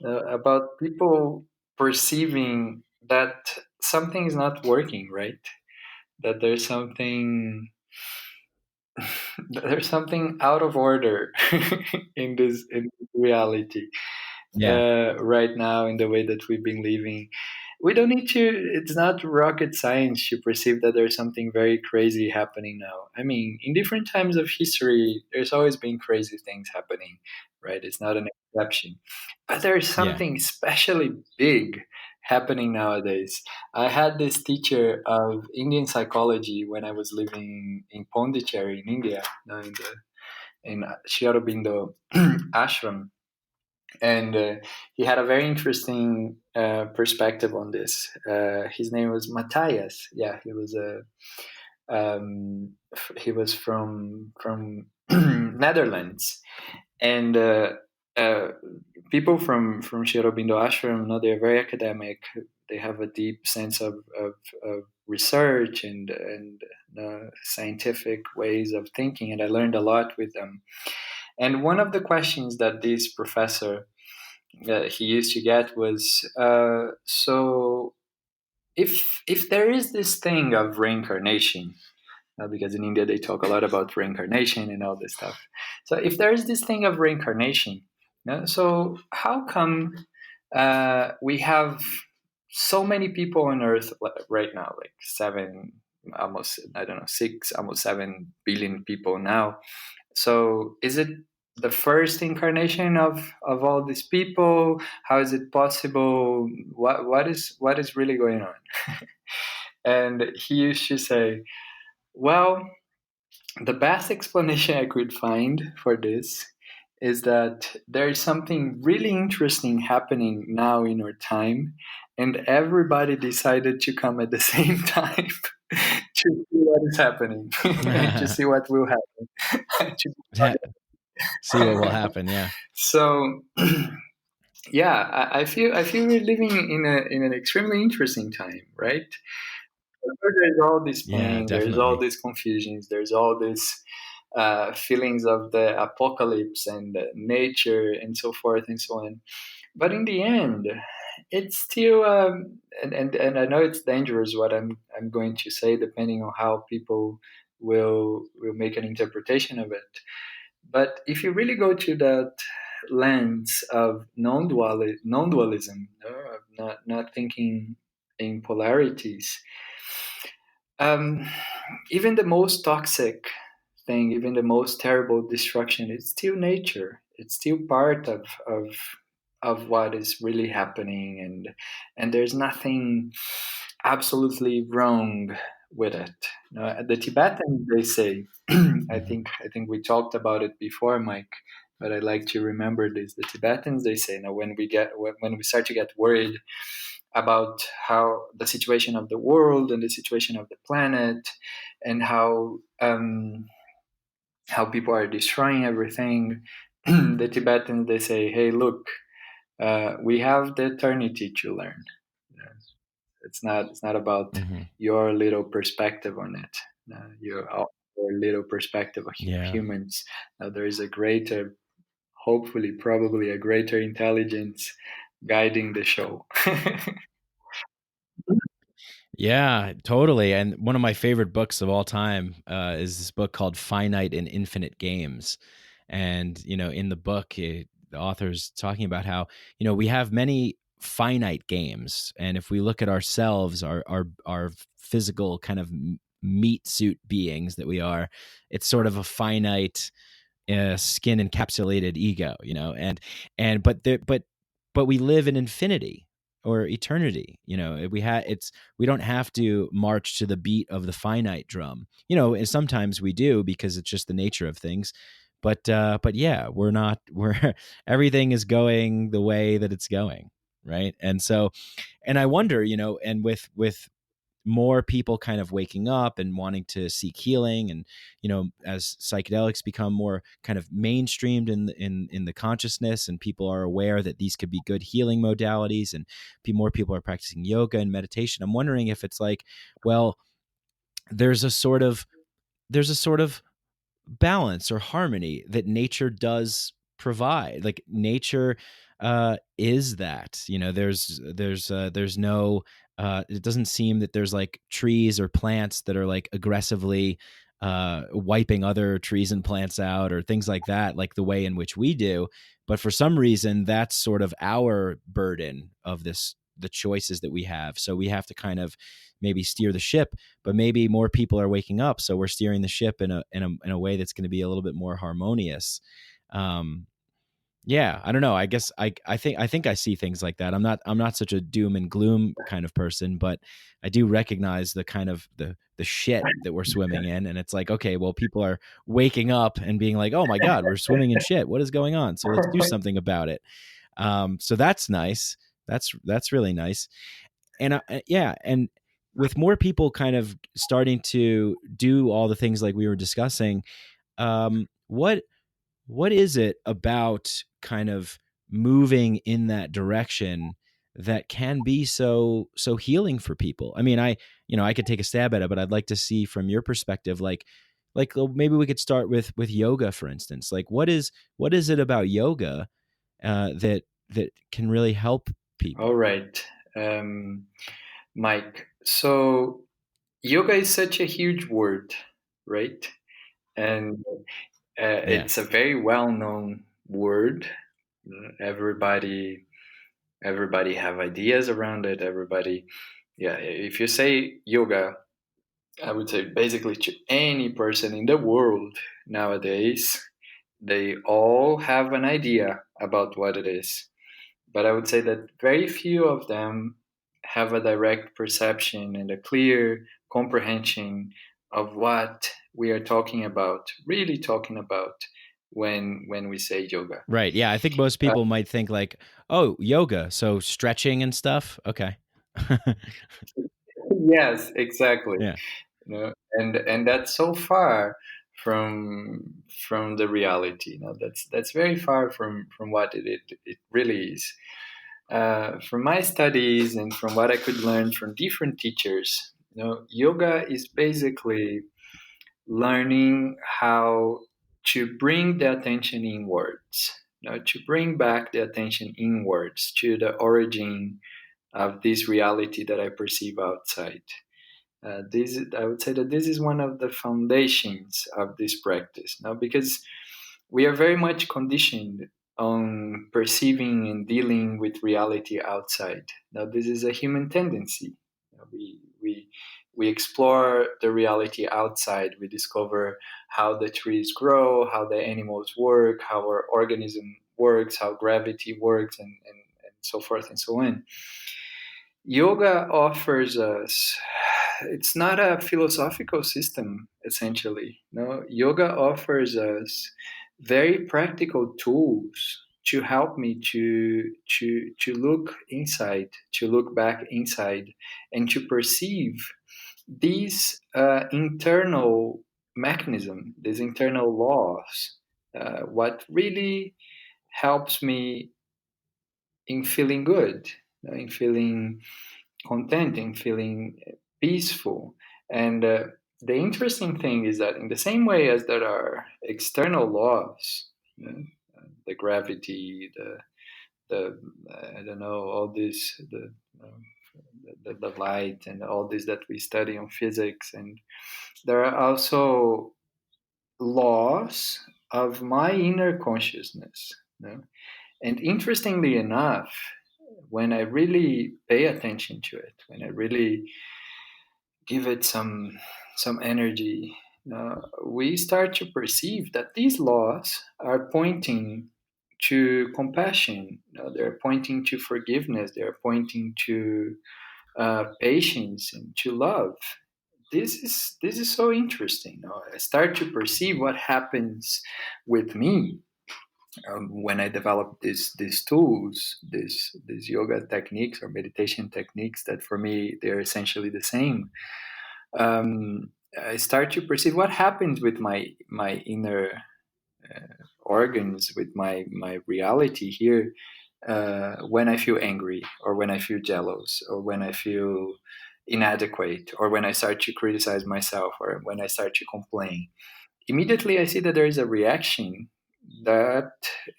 about people perceiving that something is not working, right? That there's something out of order in this reality Yeah. right now in the way that we've been living. We don't need to, it's not rocket science to perceive that there's something very crazy happening now. I mean, in different times of history, there's always been crazy things happening, right? It's not an exception. But there's Yeah. something especially big happening nowadays. I had this teacher of Indian psychology when I was living in Pondicherry in India, in Sri Aurobindo ashram, and he had a very interesting perspective on this. His name was Matthias. Yeah, he was He was from Netherlands, and people from Sri Aurobindo Ashram, they're very academic. They have a deep sense of research and scientific ways of thinking, and I learned a lot with them. And one of the questions that this professor he used to get was, so if there is this thing of reincarnation, because in India they talk a lot about reincarnation and all this stuff. So if there is this thing of reincarnation, so how come we have so many people on Earth right now, like 7 billion people now? So is it the first incarnation of all these people? How is it possible? What is really going on? And he used to say, well, the best explanation I could find for this is that there is something really interesting happening now in our time, and everybody decided to come at the same time to see what is happening, and to see what will happen. See what will happen, yeah. So, yeah, I feel we're living in an extremely interesting time, right? There's all this pain, there's all these confusions, there's all these feelings of the apocalypse and nature and so forth and so on. But in the end, it's still, and I know it's dangerous what I'm going to say, depending on how people will make an interpretation of it. But if you really go to that lens of non-dualism, not thinking in polarities, even the most toxic thing, even the most terrible destruction, it's still nature. It's still part of what is really happening, and there's nothing absolutely wrong with it. The Tibetans, they say, I think we talked about it before, Mike, but I like to remember this. The Tibetans, they say, when we start to get worried about how the situation of the world and the situation of the planet, and how people are destroying everything, the Tibetans, they say, hey, look, we have the eternity to learn. It's not about your little perspective on it, your little perspective of humans. There is a greater, hopefully, probably a greater intelligence guiding the show. Yeah, totally. And one of my favorite books of all time is this book called Finite and Infinite Games. And, in the book, the author's talking about how, we have many finite games. And if we look at ourselves, our physical kind of meat suit beings that we are, it's sort of a finite skin encapsulated ego, but we live in infinity or eternity. We don't have to march to the beat of the finite drum, and sometimes we do because it's just the nature of things. But yeah, we're everything is going the way that it's going. Right. And so, and I wonder, and with more people kind of waking up and wanting to seek healing, and as psychedelics become more kind of mainstreamed in the consciousness, and people are aware that these could be good healing modalities, and more people are practicing yoga and meditation, I'm wondering if it's like, well, there's a sort of balance or harmony that nature does provide. Like nature is that, there's no it doesn't seem that there's like trees or plants that are like aggressively wiping other trees and plants out or things like that, like the way in which we do. But for some reason, that's sort of our burden of the choices that we have. So we have to kind of maybe steer the ship, but maybe more people are waking up, so we're steering the ship in a way that's going to be a little bit more harmonious. Yeah, I don't know. I guess I think I see things like that. I'm not such a doom and gloom kind of person, but I do recognize the kind of the shit that we're swimming in, and it's like, okay, well, people are waking up and being like, oh my God, we're swimming in shit. What is going on? So let's do something about it. So that's nice. That's really nice. And yeah, and with more people kind of starting to do all the things like we were discussing, what is it about kind of moving in that direction that can be so healing for people? I mean, I could take a stab at it, but I'd like to see from your perspective, like maybe we could start with yoga, for instance. Like, what is it about yoga that can really help people? All right, Mike. So yoga is such a huge word, right? And it's a very well-known word. Everybody have ideas around it. Everybody, if you say yoga, I would say basically to any person in the world nowadays, they all have an idea about what it is. But I would say that very few of them have a direct perception and a clear comprehension of what we are talking about, really talking about when we say yoga. Right. Yeah. I think most people might think like, oh, yoga, so stretching and stuff. Okay. Yes, exactly. Yeah. You know, and that's so far from the reality. You know, that's very far from what it really is. From my studies and from what I could learn from different teachers, you know, yoga is basically learning how to bring the attention inwards, you know, to bring back the attention inwards to the origin of this reality that I perceive outside. I would say that this is one of the foundations of this practice now, because we are very much conditioned on perceiving and dealing with reality outside. Now, this is a human tendency. We explore the reality outside. We discover how the trees grow, how the animals work, how our organism works, how gravity works, and so forth and so on. Yoga offers us, it's not a philosophical system, essentially. No, yoga offers us very practical tools to help me to look inside, to look back inside, and to perceive these internal mechanism, these internal laws. What really helps me in feeling good, in feeling content, in feeling peaceful. And the interesting thing is that in the same way as there are external laws, you know, the gravity, the I don't know, all this, the light and all this that we study on physics, and there are also laws of my inner consciousness. You know? And interestingly enough, when I really pay attention to it, when I really give it some energy, we start to perceive that these laws are pointing to compassion. They're pointing to forgiveness. They're pointing to patience and to love. This is so interesting. I start to perceive what happens with me when I develop these tools, these yoga techniques or meditation techniques that for me they're essentially the same. I start to perceive what happens with my inner organs, with my reality here, when I feel angry, or when I feel jealous, or when I feel inadequate, or when I start to criticize myself, or when I start to complain. Immediately I see that there is a reaction that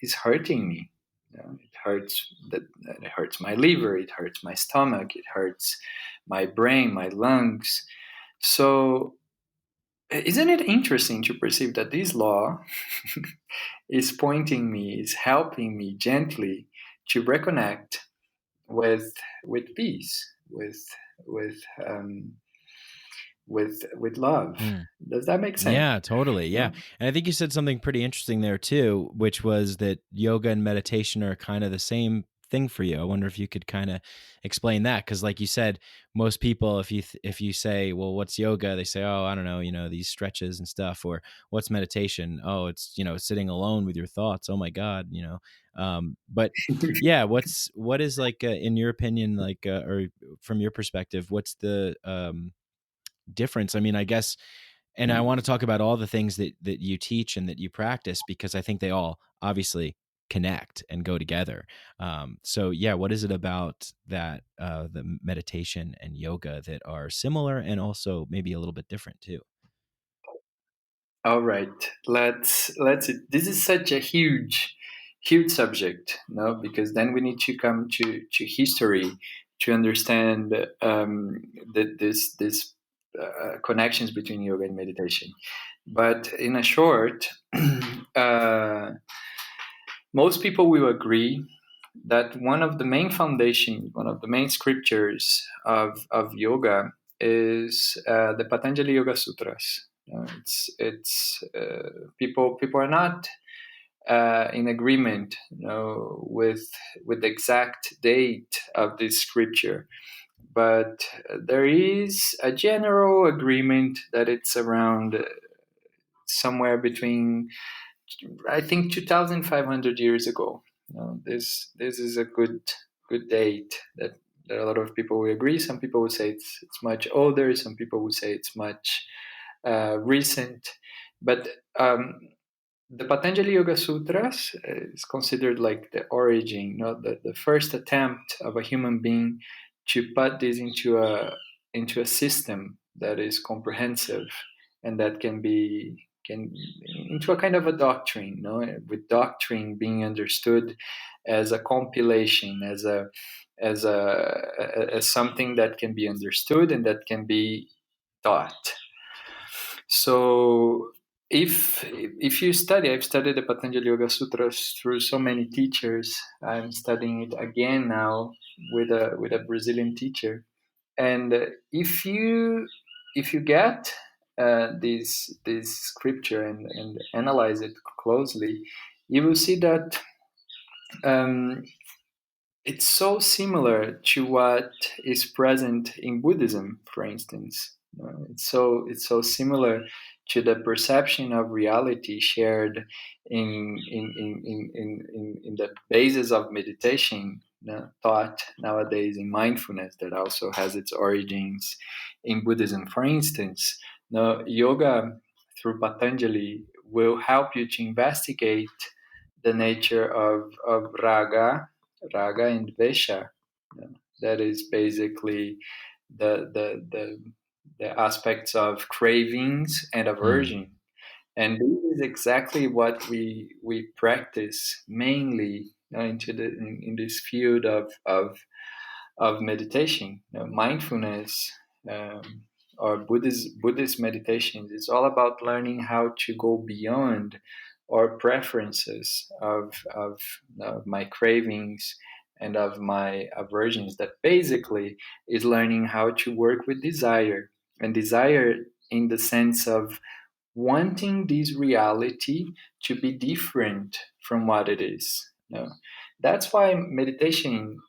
is hurting me. It hurts my liver, it hurts my stomach, it hurts my brain, my lungs. So isn't it interesting to perceive that this law is pointing me, is helping me gently to reconnect with peace, with love. Does that make sense? Yeah, totally. Yeah. And I think you said something pretty interesting there too, which was that yoga and meditation are kind of the same thing for you. I wonder if you could kind of explain that, because like you said, most people, if you say, well, what's yoga, they say, oh, I don't know, these stretches and stuff. Or what's meditation? Oh, it's sitting alone with your thoughts. Oh my God, but yeah, what is like in your opinion, like or from your perspective, what's the difference? I mean, I guess. And I want to talk about all the things that you teach and that you practice, because I think they all obviously connect and go together. So yeah, what is it about that the meditation and yoga that are similar and also maybe a little bit different too? All right, let's. This is such a huge subject, no? Because then we need to come to history to understand this connections between yoga and meditation. But in a short, most people will agree that one of the main foundations, one of the main scriptures of yoga is the Patanjali Yoga Sutras. It's people are not in agreement, with the exact date of this scripture, but there is a general agreement that it's around somewhere between, I think, 2,500 years ago. This is a good date that a lot of people will agree. Some people will say it's much older. Some people will say it's much recent. But the Patanjali Yoga Sutras is considered like the origin, the first attempt of a human being to put this into a system that is comprehensive and that can into a kind of a doctrine, with doctrine being understood as a compilation, as something that can be understood and that can be taught. So if you study, I've studied the Patanjali Yoga Sutras through so many teachers. I'm studying it again now with a Brazilian teacher, and if you get this scripture and analyze it closely, you will see that it's so similar to what is present in Buddhism, for instance. It's so similar to the perception of reality shared in the basis of meditation, taught nowadays in mindfulness, that also has its origins in Buddhism. For instance, yoga through Patanjali will help you to investigate the nature of raga and Vesha. That is basically the aspects of cravings and aversion. And this is exactly what we practice mainly in this field of meditation. Mindfulness, or Buddhist meditation is all about learning how to go beyond our preferences of my cravings and of my aversions. That basically is learning how to work with desire, and desire in the sense of wanting this reality to be different from what it is. That's why meditation,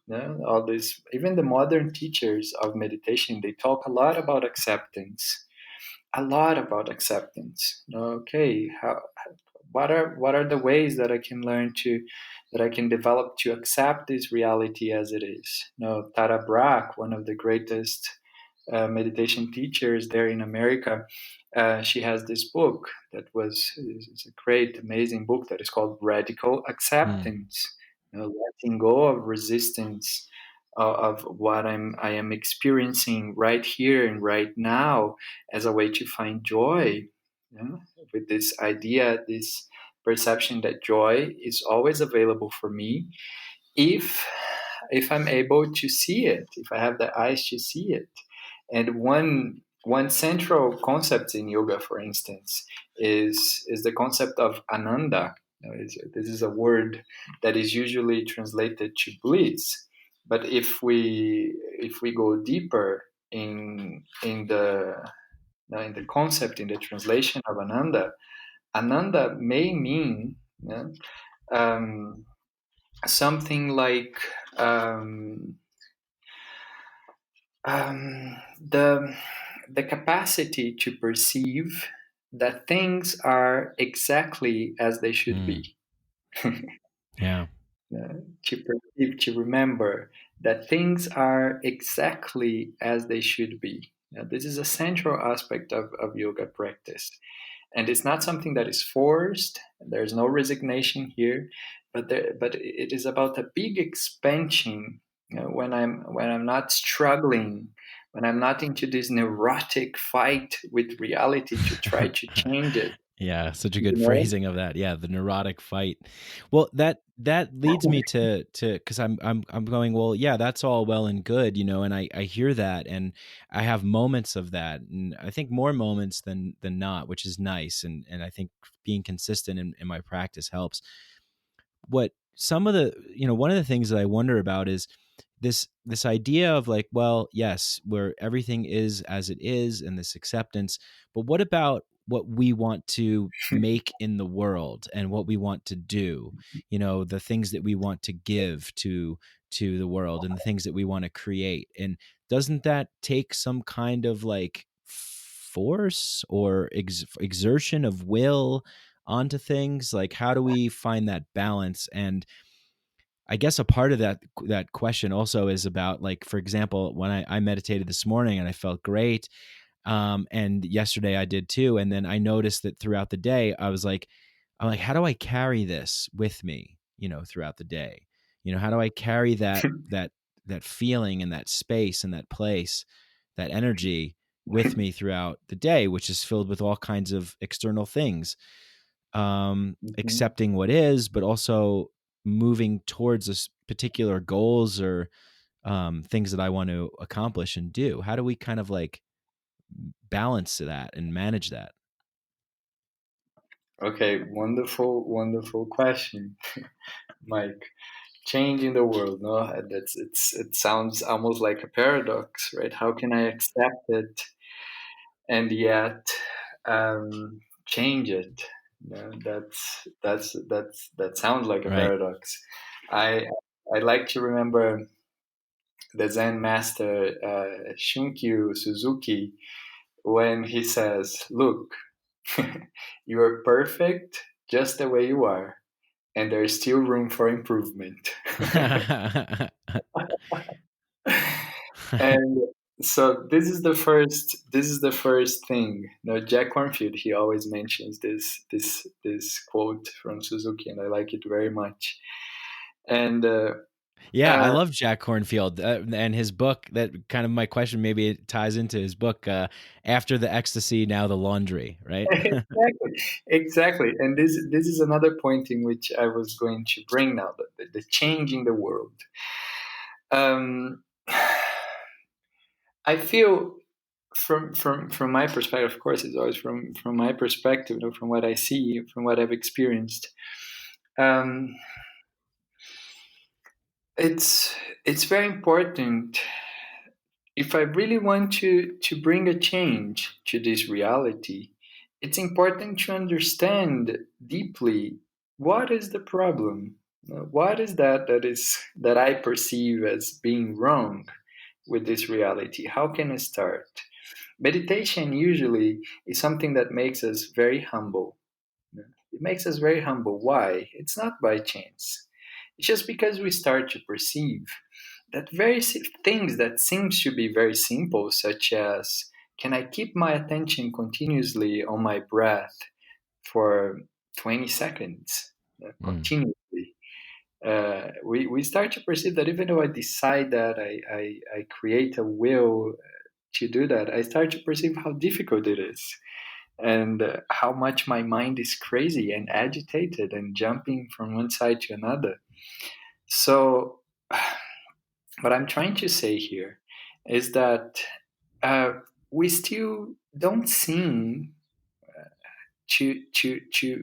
all this, even the modern teachers of meditation, they talk a lot about acceptance. Okay, what are the ways that I can learn that I can develop to accept this reality as it is? Tara Brach, one of the greatest meditation teachers there in America, she has this book that is a great, amazing book that is called Radical Acceptance. Letting go of resistance of what I am experiencing right here and right now, as a way to find joy. With this idea, this perception that joy is always available for me if I'm able to see it, if I have the eyes to see it. And one central concept in yoga, for instance, is the concept of ananda. This is a word that is usually translated to bliss, but if we go deeper in the concept, in the translation of ananda may mean something like um, the capacity to perceive that things are exactly as they should be. Yeah. To perceive, to remember that things are exactly as they should be. Now, this is a central aspect of yoga practice. And it's not something that is forced. There's no resignation here, but it is about a big expansion. When I'm not struggling, when I'm not into this neurotic fight with reality to try to change it. Yeah, such a You good know? phrasing of that. Yeah, the neurotic fight. Well, that leads me to because I'm going, well, yeah, that's all well and good, and I hear that, and I have moments of that, and I think more moments than not, which is nice, and I think being consistent in my practice helps. What some of the one of the things that I wonder about is this idea of like, well, yes, where everything is as it is and this acceptance, but what about what we want to make in the world and what we want to do, the things that we want to give to the world and the things that we want to create, and doesn't that take some kind of like force or exertion of will onto things? Like, how do we find that balance? And I guess a part of that question also is about, like, for example, when I meditated this morning and I felt great, and yesterday I did too, and then I noticed that throughout the day I'm like, how do I carry this with me, throughout the day? How do I carry that feeling and that space and that place, that energy with me throughout the day, which is filled with all kinds of external things, Mhm. accepting what is, but also moving towards this particular goals or things that I want to accomplish and do. How do we kind of like balance that and manage that? Okay, wonderful, wonderful question, Mike. Changing the world, no? It sounds almost like a paradox, right? How can I accept it and yet change it? No, that sounds like a Right. paradox. I I like to remember the Zen master Shunkyu Suzuki when he says, "Look, you are perfect just the way you are, and there is still room for improvement." And so this is the first thing. Jack Cornfield, he always mentions this quote from Suzuki, and I like it very much. And Yeah, I uh, love Jack Cornfield, and his book. That kind of my question. Maybe it ties into his book. After the ecstasy, now the laundry. Right. exactly, and this is another point in which I was going to bring now, the change in the world. Um, I feel from my perspective, of course, it's always from my perspective, from what I see, from what I've experienced. Um, it's it's very important if I really want to bring a change to this reality. It's important to understand deeply what is the problem. What is that I perceive as being wrong with this reality? How can I start? Meditation usually is something that makes us very humble. It makes us very humble. Why? It's not by chance. It's just because we start to perceive that things that seems to be very simple, such as, can I keep my attention continuously on my breath for 20 seconds Mm. continuously? We start to perceive that even though I decide that I create a will to do that, I start to perceive how difficult it is, and how much my mind is crazy and agitated and jumping from one side to another. So, what I'm trying to say here is that uh, we still don't seem to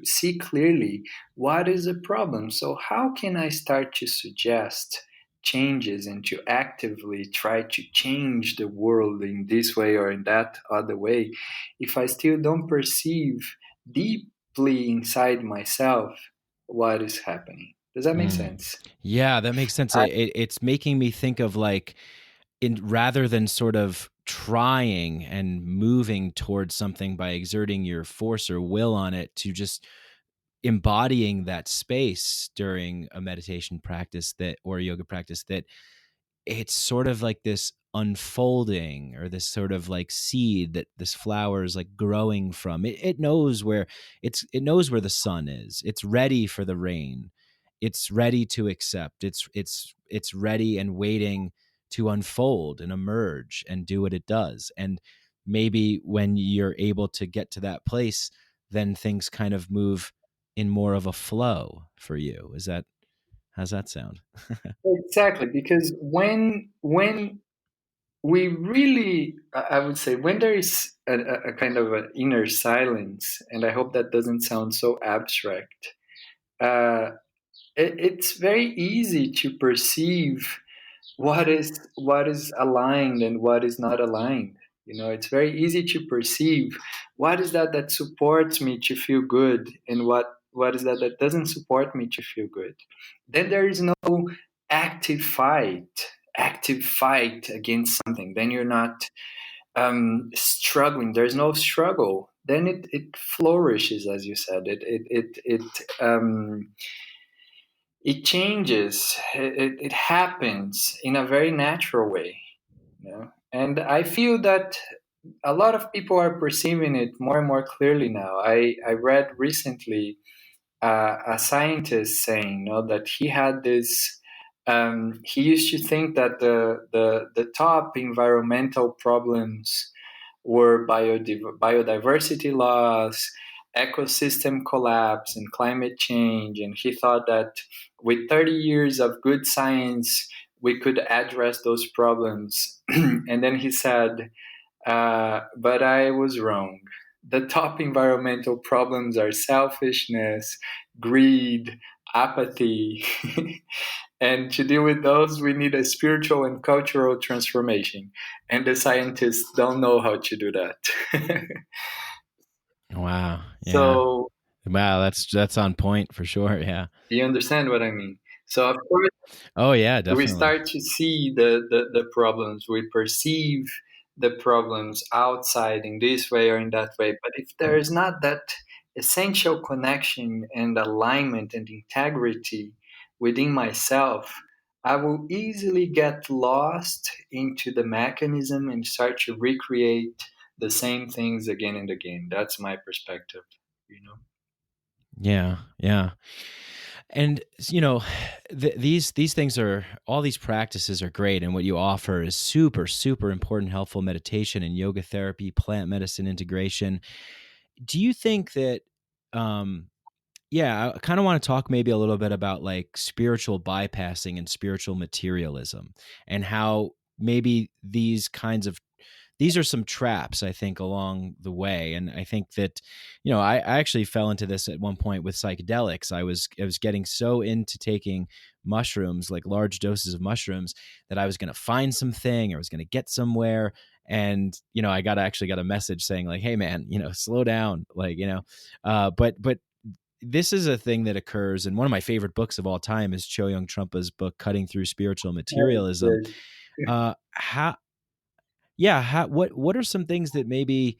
see clearly what is the problem. So how can I start to suggest changes and to actively try to change the world in this way or in that other way if I still don't perceive deeply inside myself what is happening? Does that make Mm. sense? Yeah, that makes sense. It's making me think of like, rather than sort of trying and moving towards something by exerting your force or will on it, to just embodying that space during a meditation practice or yoga practice, that it's sort of like this unfolding, or this sort of like seed that this flower is like growing from. It knows where it knows where the sun is. It's ready for the rain. It's ready to accept. It's ready and waiting to unfold and emerge and do what it does. And maybe when you're able to get to that place, then things kind of move in more of a flow for you. How's that sound? Exactly, because when we really, I would say, when there is a kind of an inner silence, and I hope that doesn't sound so abstract, uh, it's very easy to perceive what is aligned and what is not aligned. It's very easy to perceive what is that supports me to feel good, and what is that doesn't support me to feel good. Then there is no active fight against something. Then you're not struggling. There's no struggle. Then it flourishes, as you said. It changes. It happens in a very natural way. And I feel that a lot of people are perceiving it more and more clearly now. I read recently a scientist saying, that he had this. He used to think that the top environmental problems were biodiversity loss, ecosystem collapse, and climate change. And he thought that with 30 years of good science, we could address those problems. And then he said, but I was wrong. The top environmental problems are selfishness, greed, apathy. And to deal with those, we need a spiritual and cultural transformation. And the scientists don't know how to do that. Wow. Yeah. So, wow, that's on point for sure. Yeah. you understand what I mean? So, of course, Oh yeah, we definitely. start to see the problems. We perceive the problems outside in this way or in that way. But if there is not that essential connection and alignment and integrity within myself, I will easily get lost into the mechanism and start to recreate the same things again and again. That's my perspective, Yeah, yeah. And these things are, all these practices are great, and what you offer is super super important, helpful meditation and yoga therapy, plant medicine integration. Do you think that I kind of want to talk maybe a little bit about like spiritual bypassing and spiritual materialism, and how maybe these are some traps, I think, along the way. And I think that, I actually fell into this at one point with psychedelics. I was getting so into taking mushrooms, like large doses of mushrooms, that I was going to find something, or I was going to get somewhere. And, I actually got a message saying like, hey man, slow down. Like, but this is a thing that occurs. And one of my favorite books of all time is Cho Young Trumpa's book, Cutting Through Spiritual Materialism. What are some things that maybe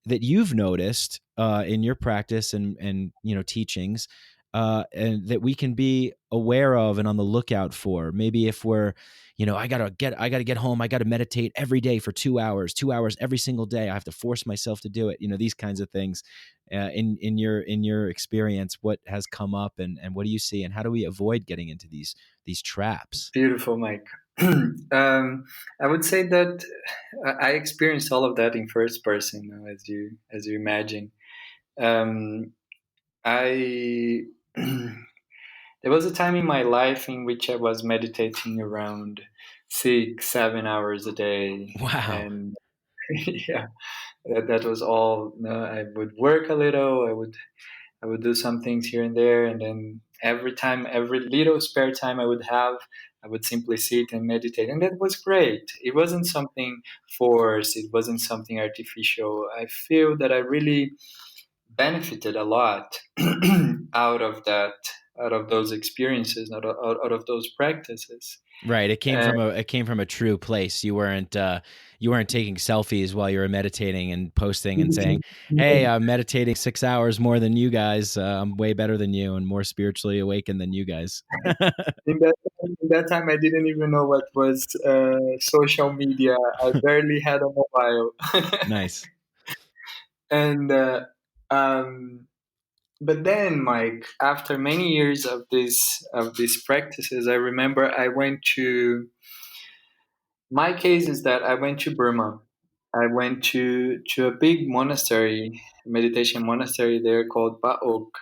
that you've noticed in your practice and teachings, and that we can be aware of and on the lookout for? Maybe if we're, I gotta get home, I gotta meditate every day for 2 hours every single day, I have to force myself to do it. These kinds of things. In your experience, what has come up, and what do you see, and how do we avoid getting into these traps? Beautiful, Mike. I would say that I experienced all of that in first person, as you imagine. I There was a time in my life in which I was meditating around 6-7 hours a day. Wow. And yeah, that was all. I would work a little. I would do some things here and there, and then every little spare time I would have, I would simply sit and meditate, and that was great. It wasn't something forced. It wasn't something artificial. I feel that I really benefited a lot out of that, out of those experiences, out of those practices. Right. It came from a true place. You weren't taking selfies while you were meditating and posting and saying, "Hey, I'm meditating 6 hours more than you guys. I'm way better than you and more spiritually awakened than you guys." In that time, I didn't even know what was social media. I barely had a mobile. Nice. And but then, Mike, after many years of these practices, I remember I went to. My case is that I went to Burma. I went to a big monastery, meditation monastery there called Pa-Auk,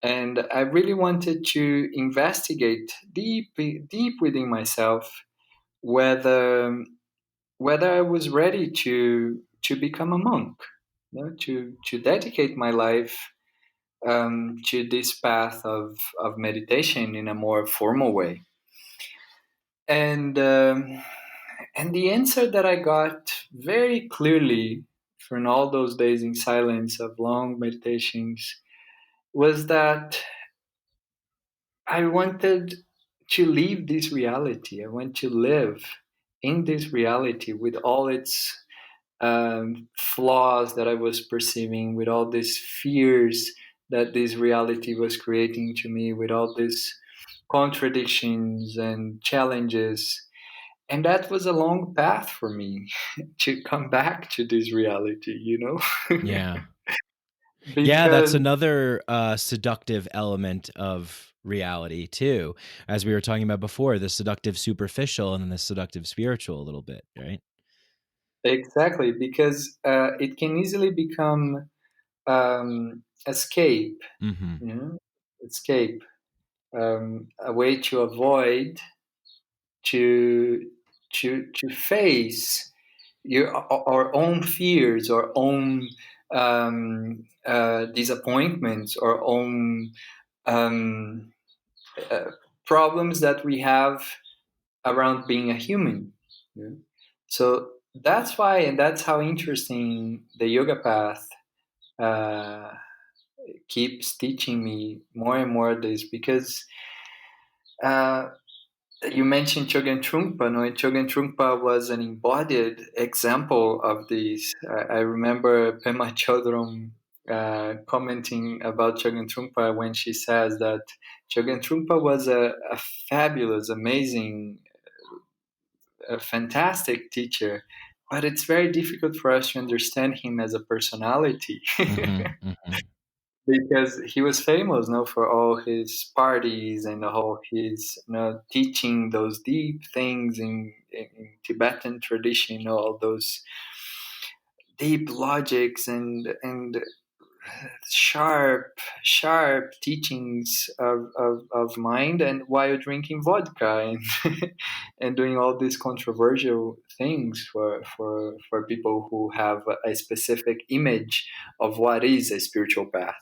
and I really wanted to investigate deep within myself whether I was ready to become a monk, to dedicate my life to this path of meditation in a more formal way. And the answer that I got very clearly from all those days in silence of long meditations was that I wanted to leave this reality. I want to live in this reality with all its flaws that I was perceiving, with all these fears that this reality was creating to me, with all these contradictions and challenges. And that was a long path for me to come back to this reality, Yeah. Yeah, that's Because another seductive element of reality too. As we were talking about before, the seductive superficial and then the seductive spiritual a little bit, right? exactly, because it can easily become escape, Mm-hmm. escape, a way to avoid to to face our own fears, our own disappointments, our own um, uh, problems that we have around being a human. Yeah. So that's why, and that's how interesting the yoga path uh, keeps teaching me more and more this, because uh, you mentioned Chogyam Trungpa. No, Chogyam Trungpa was an embodied example of this. I remember Pema Chodron commenting about Chogyam Trungpa when she says that Chogyam Trungpa was a fabulous, amazing, a fantastic teacher, but it's very difficult for us to understand him as a personality. Mm-hmm. Mm-hmm. Because he was famous, for all his parties and all his, teaching those deep things in Tibetan tradition, all those deep logics and sharp teachings of mind, and while drinking vodka and and doing all these controversial things for people who have a specific image of what is a spiritual path.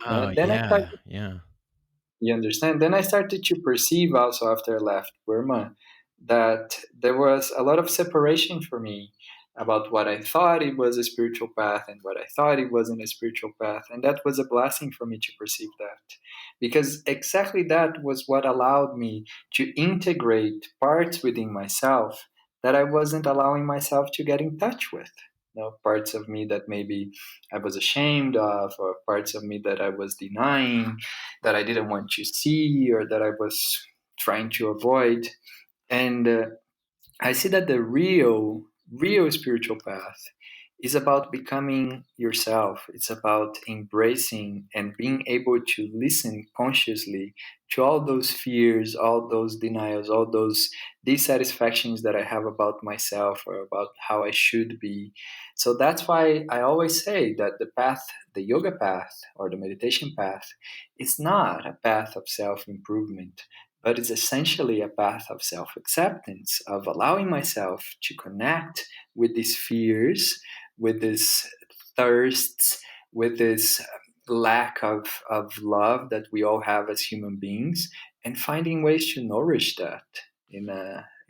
Oh, Then I yeah. started, Yeah. you understand? Then I started to perceive also after I left Burma that there was a lot of separation for me about what I thought it was a spiritual path and what I thought it wasn't a spiritual path. And that was a blessing for me to perceive that. Because exactly that was what allowed me to integrate parts within myself that I wasn't allowing myself to get in touch with. Parts of me that maybe I was ashamed of, or parts of me that I was denying, that I didn't want to see, or that I was trying to avoid. And I see that the real spiritual path is about becoming yourself. It's about embracing and being able to listen consciously to all those fears, all those denials, all those dissatisfactions that I have about myself or about how I should be. So that's why I always say that the path, the yoga path or the meditation path, is not a path of self improvement, but it's essentially a path of self acceptance, of allowing myself to connect with these fears, with these thirsts, with this lack of love that we all have as human beings, and finding ways to nourish that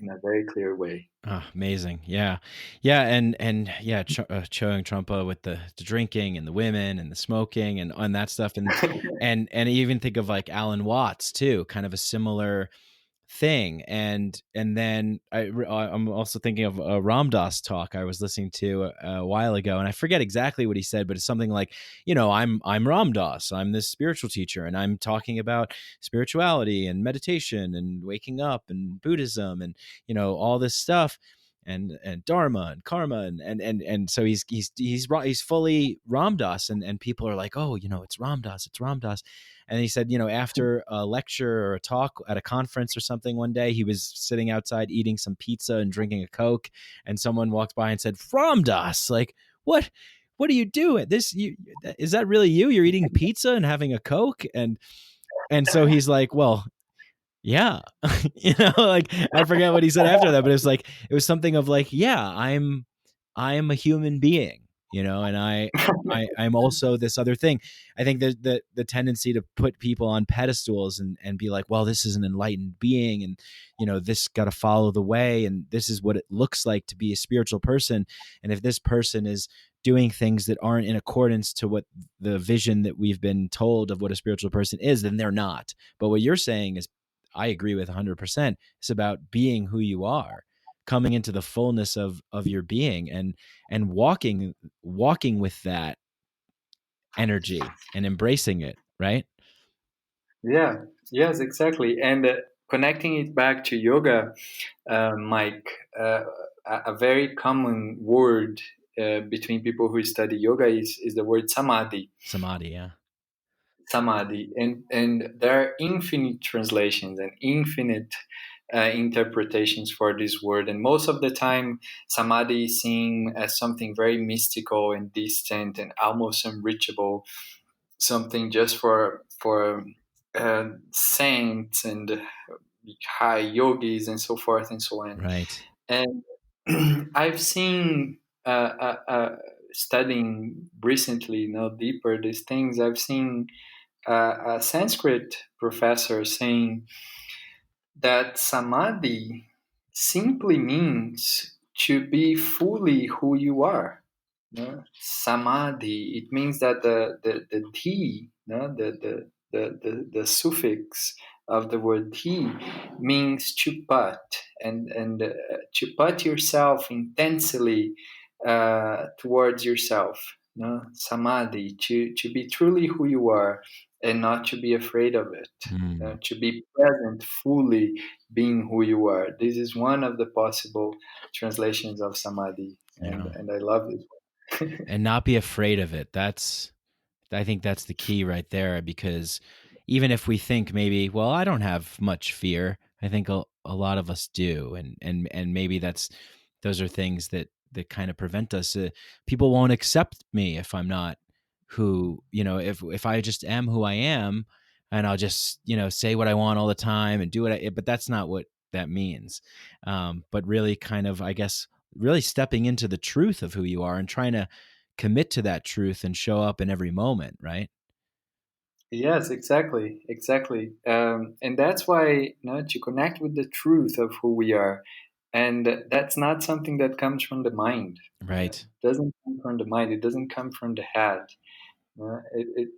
a very clear way. Oh, amazing. Yeah. Yeah. And yeah, Choing Trumpa with the drinking and the women and the smoking and that stuff. And I even think of like Alan Watts too, kind of a similar thing. And then I'm also thinking of a Ram Dass talk I was listening to a while ago, and I forget exactly what he said, but it's something like, I'm Ram Dass, I'm this spiritual teacher, and I'm talking about spirituality and meditation and waking up and Buddhism and all this stuff. And dharma and karma and so he's fully Ram Dass, and people are like, oh, it's Ram Dass, it's Ram Dass. And he said, after a lecture or a talk at a conference or something one day, he was sitting outside eating some pizza and drinking a Coke, and someone walked by and said, Ram Dass, like, what are you doing? Is that really you? You're eating pizza and having a Coke? And so he's like, well, yeah, like, I forget what he said after that, but it was something of like, yeah, I am a human being, and I'm also this other thing. I think that the tendency to put people on pedestals and be like, well, this is an enlightened being, and this got to follow the way, and this is what it looks like to be a spiritual person. And if this person is doing things that aren't in accordance to what the vision that we've been told of what a spiritual person is, then they're not. But what you're saying is, I agree with 100%. It's about being who you are, coming into the fullness of your being, and walking with that energy and embracing it, right? Yeah, yes, exactly. And connecting it back to yoga, Mike, a very common word between people who study yoga is the word samadhi. Samadhi, yeah. Samadhi, and there are infinite translations and infinite interpretations for this word, and most of the time samadhi is seen as something very mystical and distant and almost unreachable, something just for saints and high yogis and so forth and so on. Right. And I've seen studying recently, deeper these things, I've seen a Sanskrit professor saying that samadhi simply means to be fully who you are. Samadhi, it means that the thi, the suffix of the word thi means to put, and to put yourself intensely towards yourself. Samadhi, to be truly who you are and not to be afraid of it. To be present fully, being who you are. This is one of the possible translations of samadhi, and I love this one. And not be afraid of it. I think that's the key right there, because even if we think maybe, well, I don't have much fear, I think a lot of us do, and maybe those are things that kind of prevent us. People won't accept me if I'm not who, if I just am who I am, and I'll just say what I want all the time and do it, but that's not what that means. But really, kind of, I guess, really stepping into the truth of who you are and trying to commit to that truth and show up in every moment, right? Yes, exactly. And that's why, to connect with the truth of who we are. And that's not something that comes from the mind. Right. It doesn't come from the mind. It doesn't come from the head.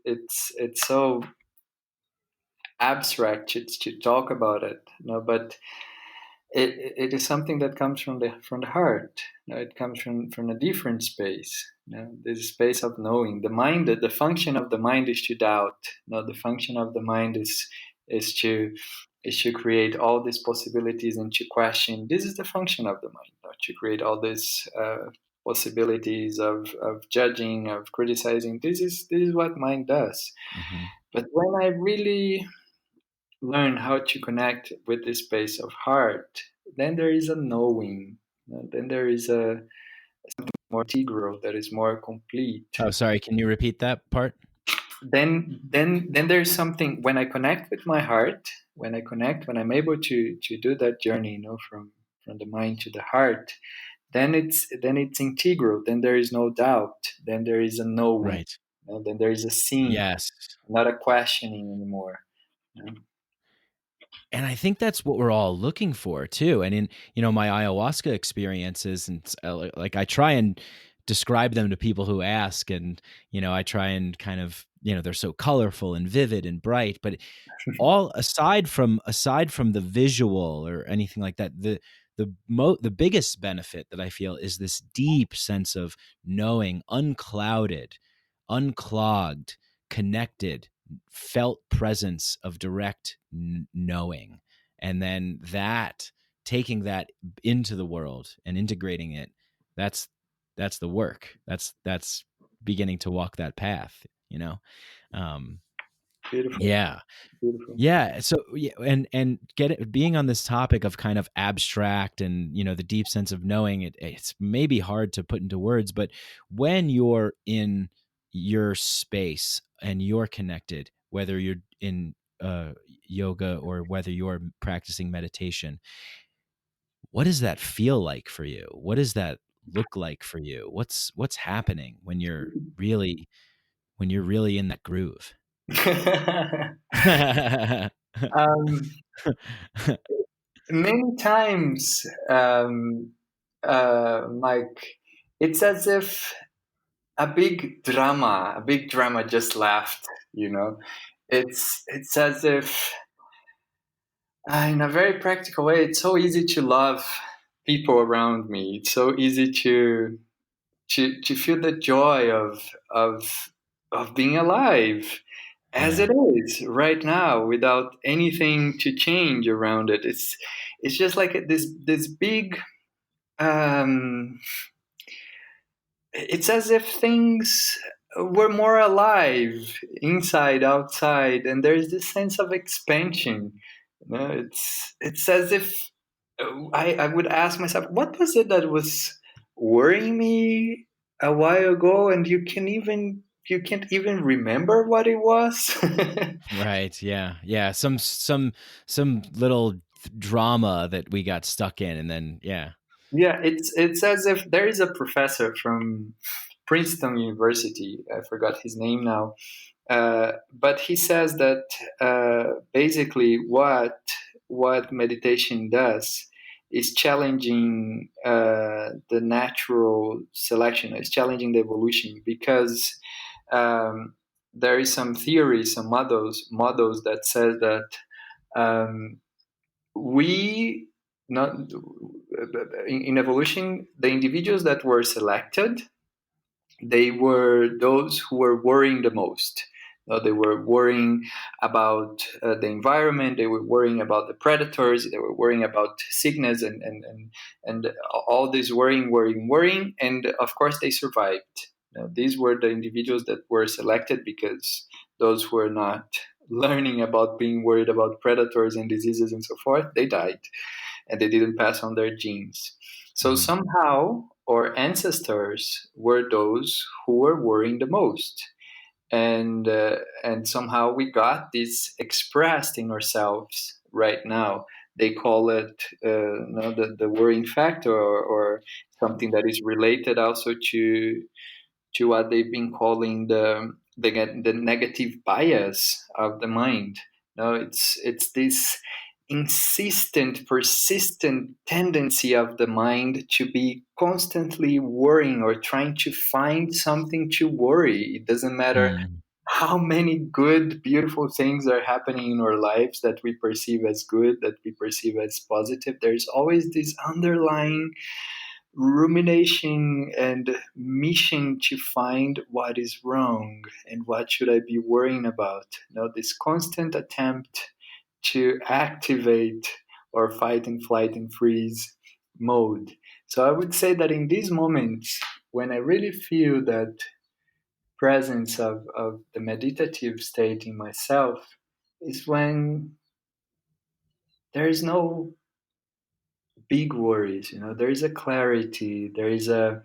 It's so abstract to talk about it, but it is something that comes from the heart. It comes from a different space. This space of knowing. The mind, the function of the mind is to doubt. The function of the mind is to create all these possibilities and to question. This is the function of the mind, to create all these possibilities of judging, of criticizing. This is what mind does. Mm-hmm. But when I really learn how to connect with this space of heart, then there is a knowing. Then there is something more integral, that is more complete. Oh, sorry. Can you repeat that part? Then there's something, when I connect with my heart, when I'm able to do that journey, from the mind to the heart, then it's integral. Then there is no doubt. Then there is a knowing. Right. Then there is a seeing. Yes. Not a questioning anymore. And I think that's what we're all looking for too. And in, my ayahuasca experiences, and like I try and describe them to people who ask, and, I try and kind of, they're so colorful and vivid and bright, but all aside from the visual or anything like that, the biggest benefit that I feel is this deep sense of knowing, unclouded, unclogged, connected, felt presence of direct knowing. And then taking that into the world and integrating it, that's the work. That's beginning to walk that path, Beautiful. yeah. Beautiful. Yeah. So and being on this topic of kind of abstract and, the deep sense of knowing, it's maybe hard to put into words, but when you're in your space and you're connected, whether you're in yoga or whether you're practicing meditation, what does that feel like for you? What does that look like for you? What's happening when you're really in that groove? um, Many times, Mike, it's as if a big drama just left. It's as if, in a very practical way, it's so easy to love people around me. It's so easy to feel the joy of being alive as it is right now, without anything to change around it. It's just like this big. It's as if things were more alive inside, outside, and there's this sense of expansion. It's as if I would ask myself, what was it that was worrying me a while ago, and you can't even remember what it was. Right. Yeah. Yeah. Some little drama that we got stuck in, and then yeah. Yeah, it's as if there is a professor from Princeton University. I forgot his name now, but he says that basically what meditation does is challenging the natural selection. It's challenging the evolution, because there is some theory, some models that says that we not in evolution, the individuals that were selected, they were those who were worrying the most. They were worrying about the environment. They were worrying about the predators. They were worrying about sickness and all this worrying. And of course, they survived. These were the individuals that were selected, because those who were not learning about being worried about predators and diseases and so forth, they died, and they didn't pass on their genes. So somehow our ancestors were those who were worrying the most, and somehow we got this expressed in ourselves right now. They call it the worrying factor, or something that is related also to what they've been calling the negative bias of the mind. No, it's this insistent, persistent tendency of the mind to be constantly worrying or trying to find something to worry. It doesn't matter how many good, beautiful things are happening in our lives that we perceive as good, that we perceive as positive. There's always this underlying rumination and mission to find what is wrong and what should I be worrying about. This constant attempt to activate or fight and flight and freeze mode. So I would say that in these moments, when I really feel that presence of the meditative state in myself, is when there is no big worries. There is a clarity, there is a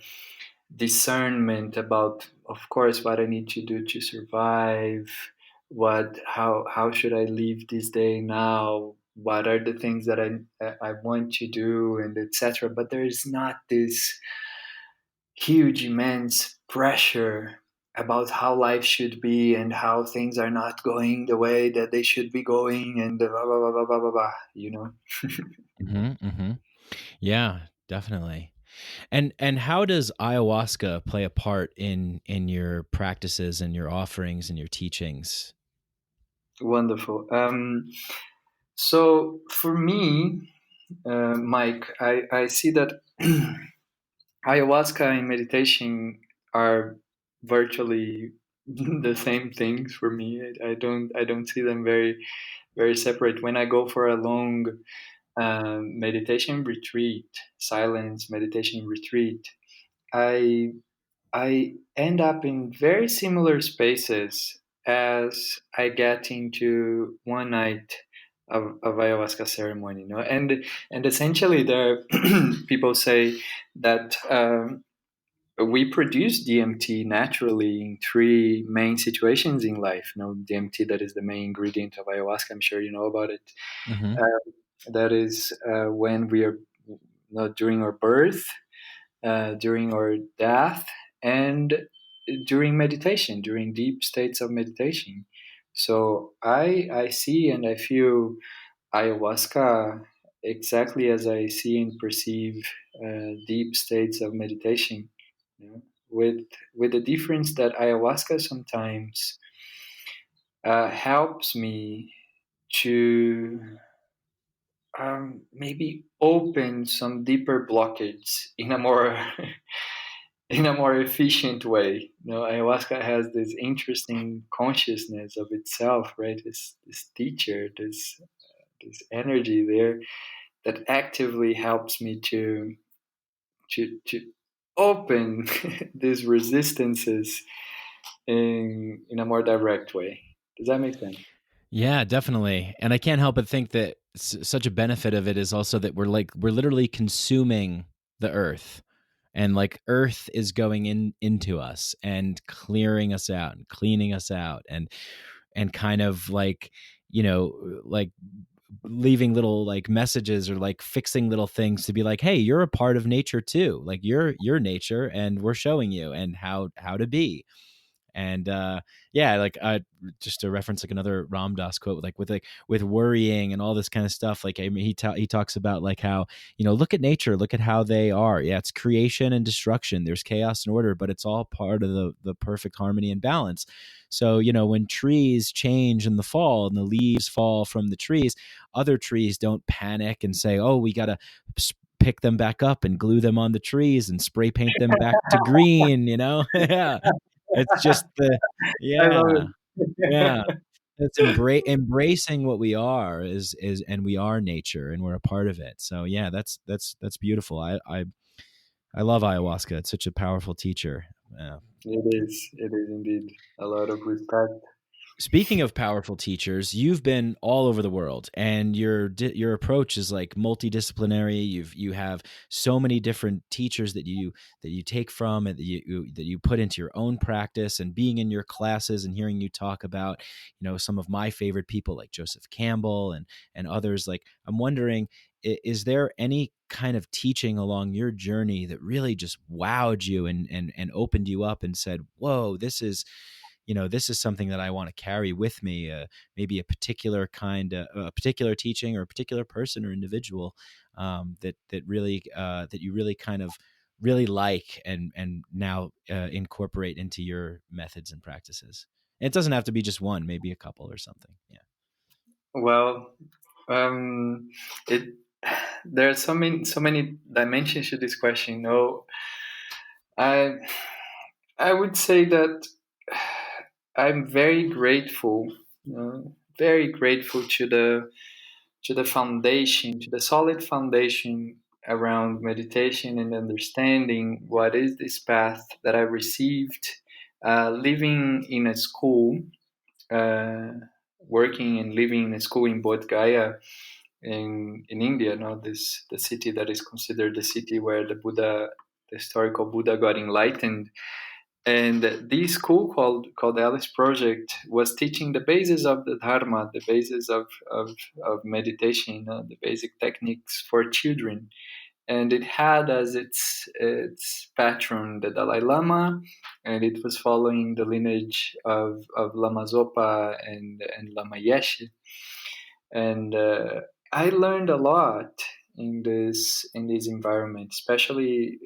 discernment about, of course, what I need to do to survive, how should I live this day now, what are the things that I want to do, and etc. But there is not this huge, immense pressure about how life should be and how things are not going the way that they should be going, and blah blah blah blah blah blah, blah, you know. Yeah, definitely. And how does ayahuasca play a part in your practices and your offerings and your teachings? Wonderful. So for me, Mike, I see that ayahuasca and meditation are virtually the same things for me. I don't see them very separate. When I go for a long meditation retreat, silence meditation retreat, I I end up in very similar spaces as I get into one night of ayahuasca ceremony, you know. And essentially, there people say that we produce DMT naturally in three main situations in life. You know, DMT, that is the main ingredient of ayahuasca. I'm sure you know about it. Mm-hmm. That is when we are, you know, during our birth, during our death, and during meditation, during deep states of meditation. So I see and I feel ayahuasca exactly as I see and perceive deep states of meditation. You know, with the difference that ayahuasca sometimes helps me to maybe open some deeper blockage in a more in a more efficient way. You know, ayahuasca has this interesting consciousness of itself, right? This teacher, this energy there that actively helps me to open these resistances in a more direct way. Does that make sense? Yeah, definitely. And I can't help but think that such a benefit of it is also that we're literally consuming the earth, and like earth is going into us and clearing us out and cleaning us out, and kind of like, like leaving little like messages or like fixing little things to be like, hey, you're a part of nature too. Like you're nature, and we're showing you and how to be. And yeah, like just to reference like another Ram Dass quote, with worrying and all this kind of stuff, like I mean, he talks about like how, look at nature, look at how they are. Yeah, it's creation and destruction, there's chaos and order, but it's all part of the perfect harmony and balance. So when trees change in the fall and the leaves fall from the trees, other trees don't panic and say, oh, we gotta pick them back up and glue them on the trees and spray paint them back to green. Yeah. It's just I love yeah, yeah. it. It's embracing what we are and we are nature and we're a part of it. So yeah, that's beautiful. I love ayahuasca. It's such a powerful teacher. Yeah. It is indeed. A lot of respect. Speaking of powerful teachers, you've been all over the world, and your approach is like multidisciplinary. You have so many different teachers that you take from and that you put into your own practice. And being in your classes and hearing you talk about, some of my favorite people like Joseph Campbell and others. Like, I'm wondering, is there any kind of teaching along your journey that really just wowed you and opened you up and said, whoa, this is something that I want to carry with me, maybe a particular a particular teaching or a particular person or individual, that really that you really kind of really like and now incorporate into your methods and practices. And it doesn't have to be just one, maybe a couple or something. Yeah. Well, it there are so many dimensions to this question. No, I I would say that I'm very grateful, very grateful to the foundation, to the solid foundation around meditation and understanding what is this path that I received, living in a school, uh, working and living in a school in Bodh Gaya in India. This the city that is considered the city where the historical Buddha got enlightened. And this school called Alice Project was teaching the basis of the Dharma, the basis of meditation, the basic techniques for children. and it had as its patron the Dalai Lama, and it was following the lineage of Lama Zopa and Lama Yeshe. And I learned a lot in this environment, especially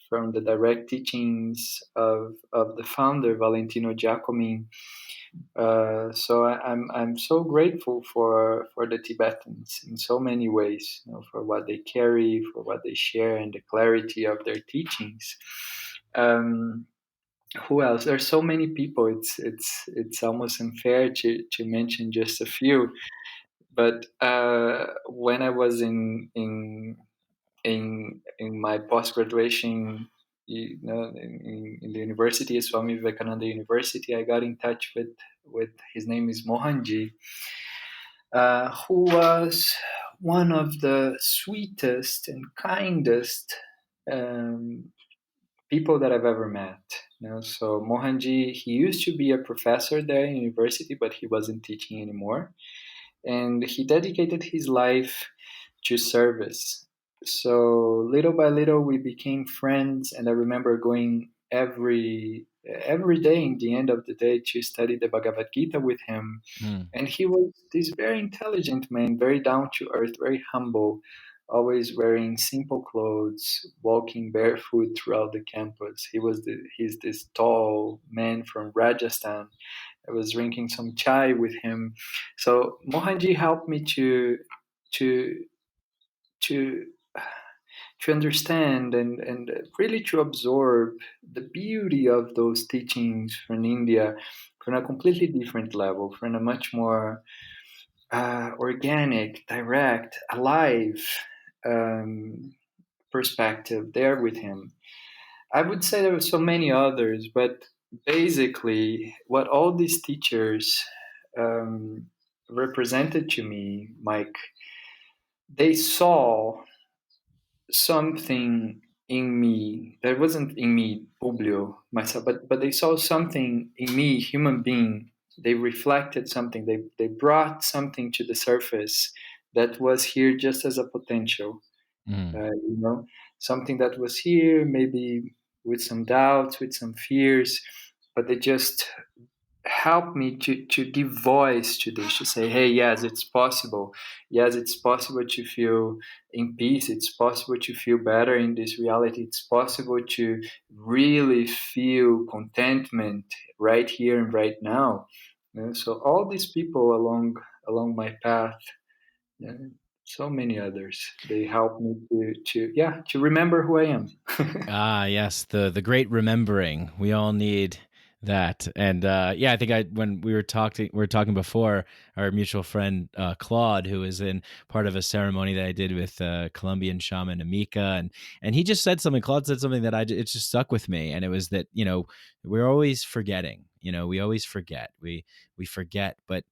from the direct teachings of the founder Valentino Giacomin. So I'm so grateful for the Tibetans in so many ways, for what they carry, for what they share, and the clarity of their teachings. Um, who else? There's so many people. It's almost unfair to mention just a few. But when I was in my post graduation, in the university, Swami Vivekananda University, I got in touch with his name is Mohanji, who was one of the sweetest and kindest um, people that I've ever met. So Mohanji, he used to be a professor there in university, but he wasn't teaching anymore, and he dedicated his life to service. So little by little, we became friends, and I remember going every day in the end of the day to study the Bhagavad Gita with him. And he was this very intelligent man, very down to earth, very humble, always wearing simple clothes, walking barefoot throughout the campus. He's this tall man from Rajasthan. I was drinking some chai with him. So Mohanji helped me to to to understand and really to absorb the beauty of those teachings from India from a completely different level, from a much more organic, direct, alive perspective there with him. I would say there were so many others, but basically, what all these teachers represented to me, Mike, they saw something in me that wasn't in me, Públio, myself, but they saw something in me, human being. They reflected something. They brought something to the surface that was here just as a potential. Something that was here, maybe with some doubts, with some fears, but they just helped me to give voice to this, to say, hey, yes, it's possible. Yes, it's possible to feel in peace. It's possible to feel better in this reality. It's possible to really feel contentment right here and right now. So all these people along my path, so many others, they help me to remember who I am. Yes, the great remembering. We all need that. And I think when we were talking before, our mutual friend Claude, who was in part of a ceremony that I did with Colombian shaman Amika, and he just said something. Claude said something that it just stuck with me, and it was that we're always forgetting. We always forget. We forget, but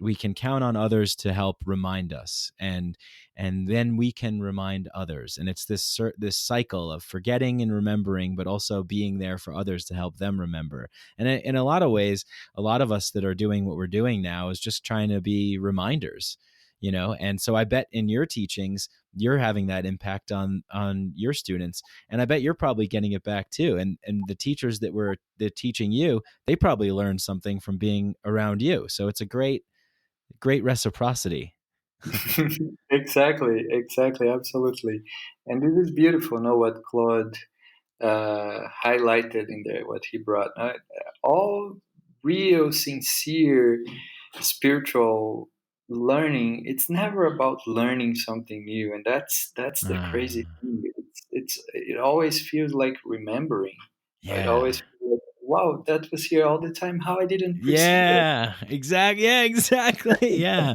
we can count on others to help remind us, and then we can remind others. And it's this cycle of forgetting and remembering, but also being there for others to help them remember. And in a lot of ways, a lot of us that are doing what we're doing now is just trying to be reminders, and so I bet in your teachings you're having that impact on your students, and I bet you're probably getting it back too. And the teachers that were teaching you, they probably learned something from being around you. So it's a great reciprocity. Exactly, absolutely. And this is beautiful, what Claude highlighted in there, what he brought. All real, sincere, spiritual learning, it's never about learning something new. And that's the crazy thing. It always feels like remembering. It always feels like, wow, that was here all the time. How I didn't perceive it. Exactly. Yeah, exactly. Yeah.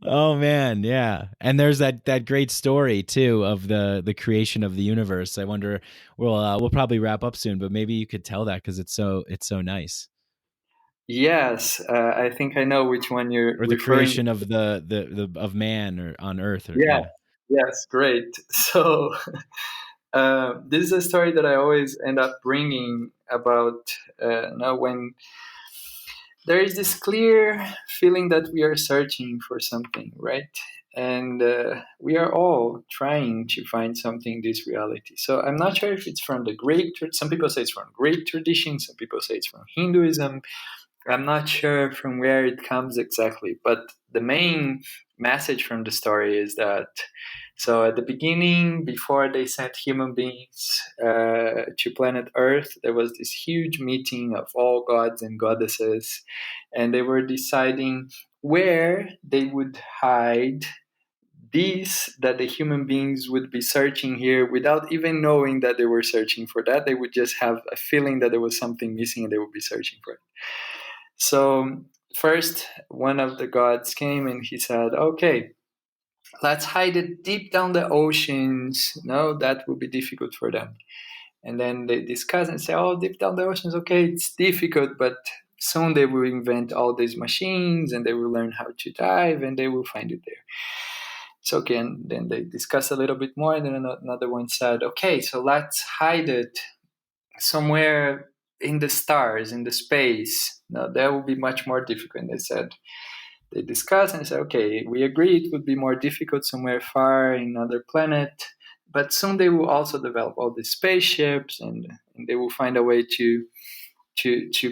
Oh man, yeah. And there's that great story too of the creation of the universe. I wonder, we'll probably wrap up soon, but maybe you could tell that, because it's so nice. Yes, I think I know which one you're Or the referring creation to. of the of man or on Earth. Yeah. Yes, great. So this is a story that I always end up bringing about now there is this clear feeling that we are searching for something, right? And we are all trying to find something in this reality. So I'm not sure if it's from the Greek. Some people say it's from Greek tradition. Some people say it's from Hinduism. I'm not sure from where it comes exactly, but the main message from the story is that so at the beginning, before they sent human beings to planet Earth, there was this huge meeting of all gods and goddesses, and they were deciding where they would hide these that the human beings would be searching here without even knowing that they were searching for that. They would just have a feeling that there was something missing and they would be searching for it. So first, one of the gods came and he said, okay, let's hide it deep down the oceans. No, that will be difficult for them. And then they discuss and say, oh, deep down the oceans, okay, it's difficult, but soon they will invent all these machines and they will learn how to dive and they will find it there. It's okay. And then they discuss a little bit more. And then another one said, okay, so let's hide it somewhere in the stars, in the space. Now that will be much more difficult. They discussed and said, okay, we agree it would be more difficult somewhere far in another planet, but soon they will also develop all these spaceships and they will find a way to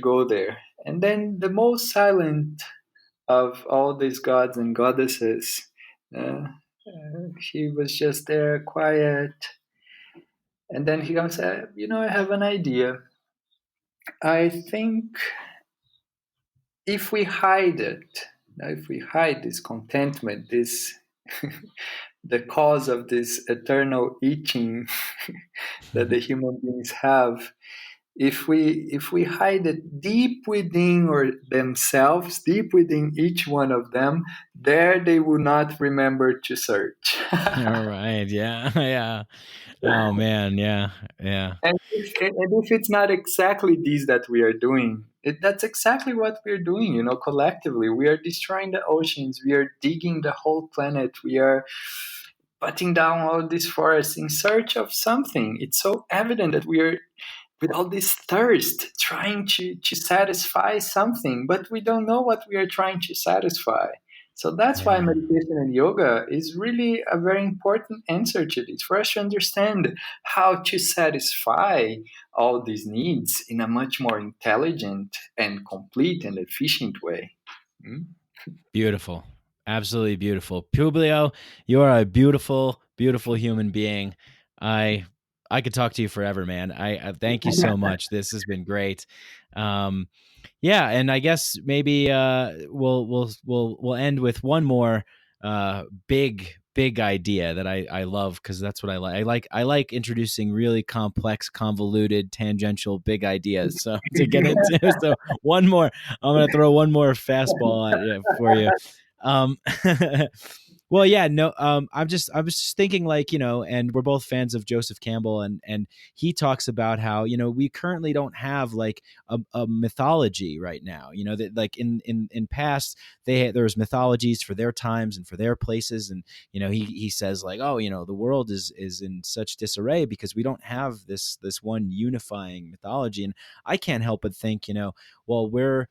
go there. And then the most silent of all these gods and goddesses, he was just there, quiet. And then he comes and said, I have an idea. I think if we hide it, if we hide this contentment, this the cause of this eternal itching that the human beings have, if we hide it deep within or themselves, deep within each one of them, there they will not remember to search. All right. Yeah. Yeah. Oh man. Yeah. Yeah. And if it's not exactly these that we are doing, that's exactly what we're doing, collectively. We are destroying the oceans. We are digging the whole planet. We are cutting down all these forests in search of something. It's so evident that we are, with all this thirst, trying to satisfy something, but we don't know what we are trying to satisfy. So that's why meditation and yoga is really a very important answer to this, for us to understand how to satisfy all these needs in a much more intelligent and complete and efficient way. Beautiful. Absolutely beautiful. Públio, you are a beautiful, beautiful human being. I could talk to you forever, man. I thank you so much. This has been great. Yeah, and I guess maybe we'll end with one more big idea that I love, because that's what I like. I like introducing really complex, convoluted, tangential, big ideas. So to get into, so one more, I'm gonna throw one more fastball at you for you. Well, yeah, no, I was just thinking, like, and we're both fans of Joseph Campbell, and he talks about how, we currently don't have like a mythology right now, that like in past there was mythologies for their times and for their places. And, he says like, oh, the world is in such disarray because we don't have this one unifying mythology. And I can't help but think, well, we're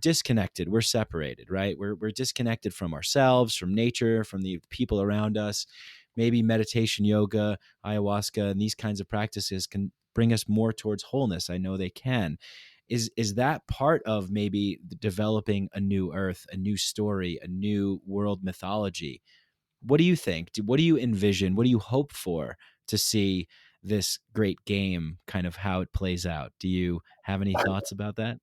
disconnected. We're separated, right? We're disconnected from ourselves, from nature, from the people around us. Maybe meditation, yoga, ayahuasca, and these kinds of practices can bring us more towards wholeness. I know they can. Is that part of maybe developing a new earth, a new story, a new world mythology? What do you think? What do you envision? What do you hope for to see this great game, kind of how it plays out? Do you have any thoughts about that?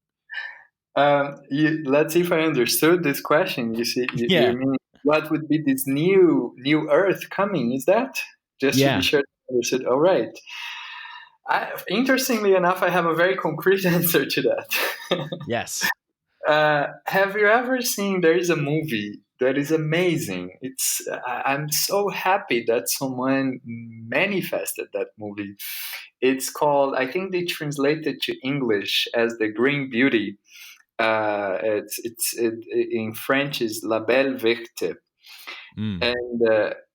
Let's see if I understood this question. You mean what would be this new Earth coming? Is that just to be sure I understood? All right. Interestingly enough, I have a very concrete answer to that. Yes. Have you ever seen? There is a movie that is amazing. I'm so happy that someone manifested that movie. It's called, I think they translated to English as The Green Beauty. It's in French is La Belle Verte, and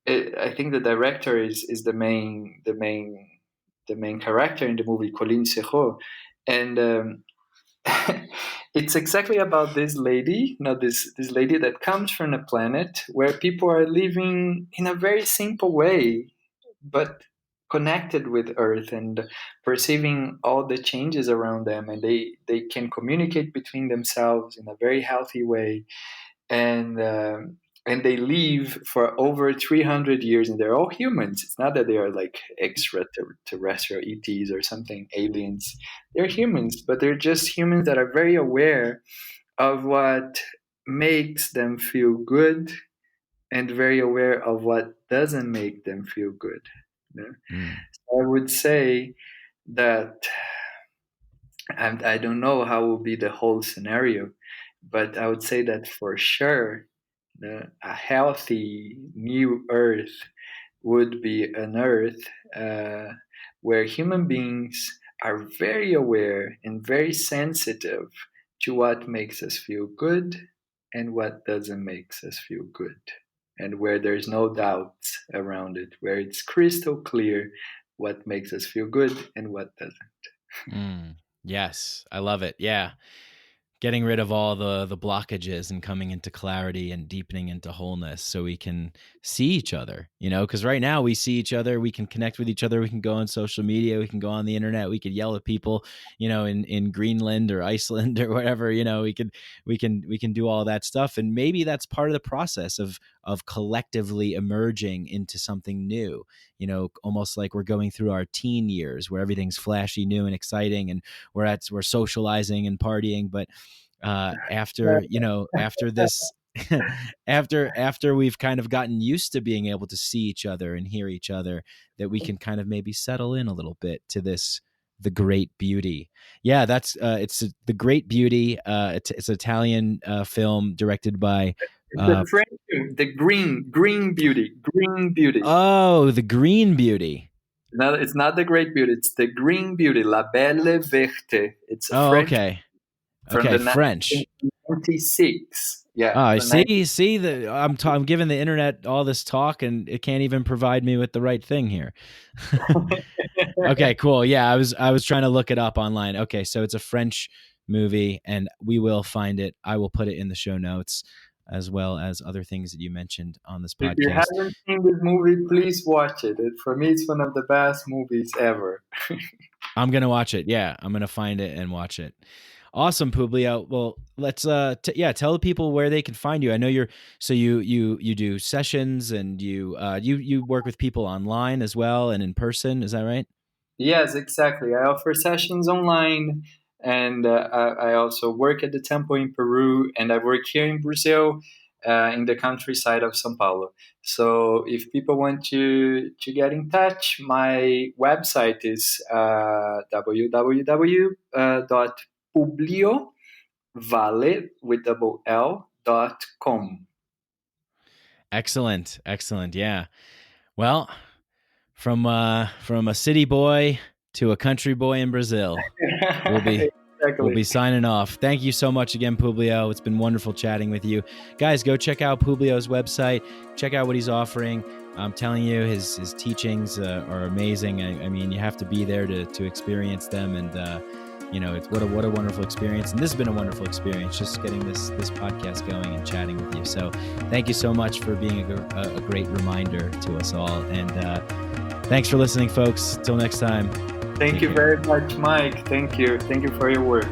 I think the director is the main character in the movie, Colin Serrault, and it's exactly about this lady, this lady that comes from a planet where people are living in a very simple way, but connected with Earth and perceiving all the changes around them, and they can communicate between themselves in a very healthy way, and they live for over 300 years, and they're all humans. It's not that they are like extraterrestrial ETs or something, aliens. They're humans, but they're just humans that are very aware of what makes them feel good and very aware of what doesn't make them feel good. So I would say that, and I don't know how will be the whole scenario, but I would say that for sure, a healthy new Earth would be an Earth where human beings are very aware and very sensitive to what makes us feel good and what doesn't make us feel good, and where there's no doubts around it, where it's crystal clear what makes us feel good and what doesn't. Yes, I love it. Yeah. Getting rid of all the blockages and coming into clarity and deepening into wholeness so we can see each other, because right now we see each other, we can connect with each other, we can go on social media, we can go on the internet, we could yell at people, in Greenland or Iceland or whatever, we can do all that stuff. And maybe that's part of the process of collectively emerging into something new, almost like we're going through our teen years where everything's flashy, new and exciting, and we're socializing and partying. But after this, after we've kind of gotten used to being able to see each other and hear each other, that we can kind of maybe settle in a little bit to the Great Beauty. Yeah, that's it's The Great Beauty. It's an Italian film directed by the French, the Green Beauty. Oh, the Green Beauty. No, it's not the Great Beauty. It's the Green Beauty, La Belle Verte. It's French. Okay. From Okay, the French. 1926. Yeah. Oh, see that I'm giving the internet all this talk and it can't even provide me with the right thing here. Okay, cool. Yeah, I was trying to look it up online. Okay, so it's a French movie and we will find it. I will put it in the show notes as well as other things that you mentioned on this podcast. If you haven't seen this movie, please watch it. For me, it's one of the best movies ever. I'm going to watch it. Yeah, I'm going to find it and watch it. Awesome, Públio. Well, let's tell the people where they can find you. I know you do sessions and you work with people online as well and in person. Is that right? Yes, exactly. I offer sessions online, and I also work at the temple in Peru, and I work here in Brazil, in the countryside of São Paulo. So if people want to get in touch, my website is www.públio, Valle with .com. Excellent. Yeah. Well, from a city boy to a country boy in Brazil, we'll be signing off. Thank you so much again, Públio. It's been wonderful chatting with you. Guys, go check out Públio's website. Check out what he's offering. I'm telling you, his teachings are amazing. I mean, you have to be there to experience them, and it's what a wonderful experience. And this has been a wonderful experience, just getting this podcast going and chatting with you. So thank you so much for being a great reminder to us all. And thanks for listening, folks. Till next time. Thank you very much, Mike. Thank you for your work.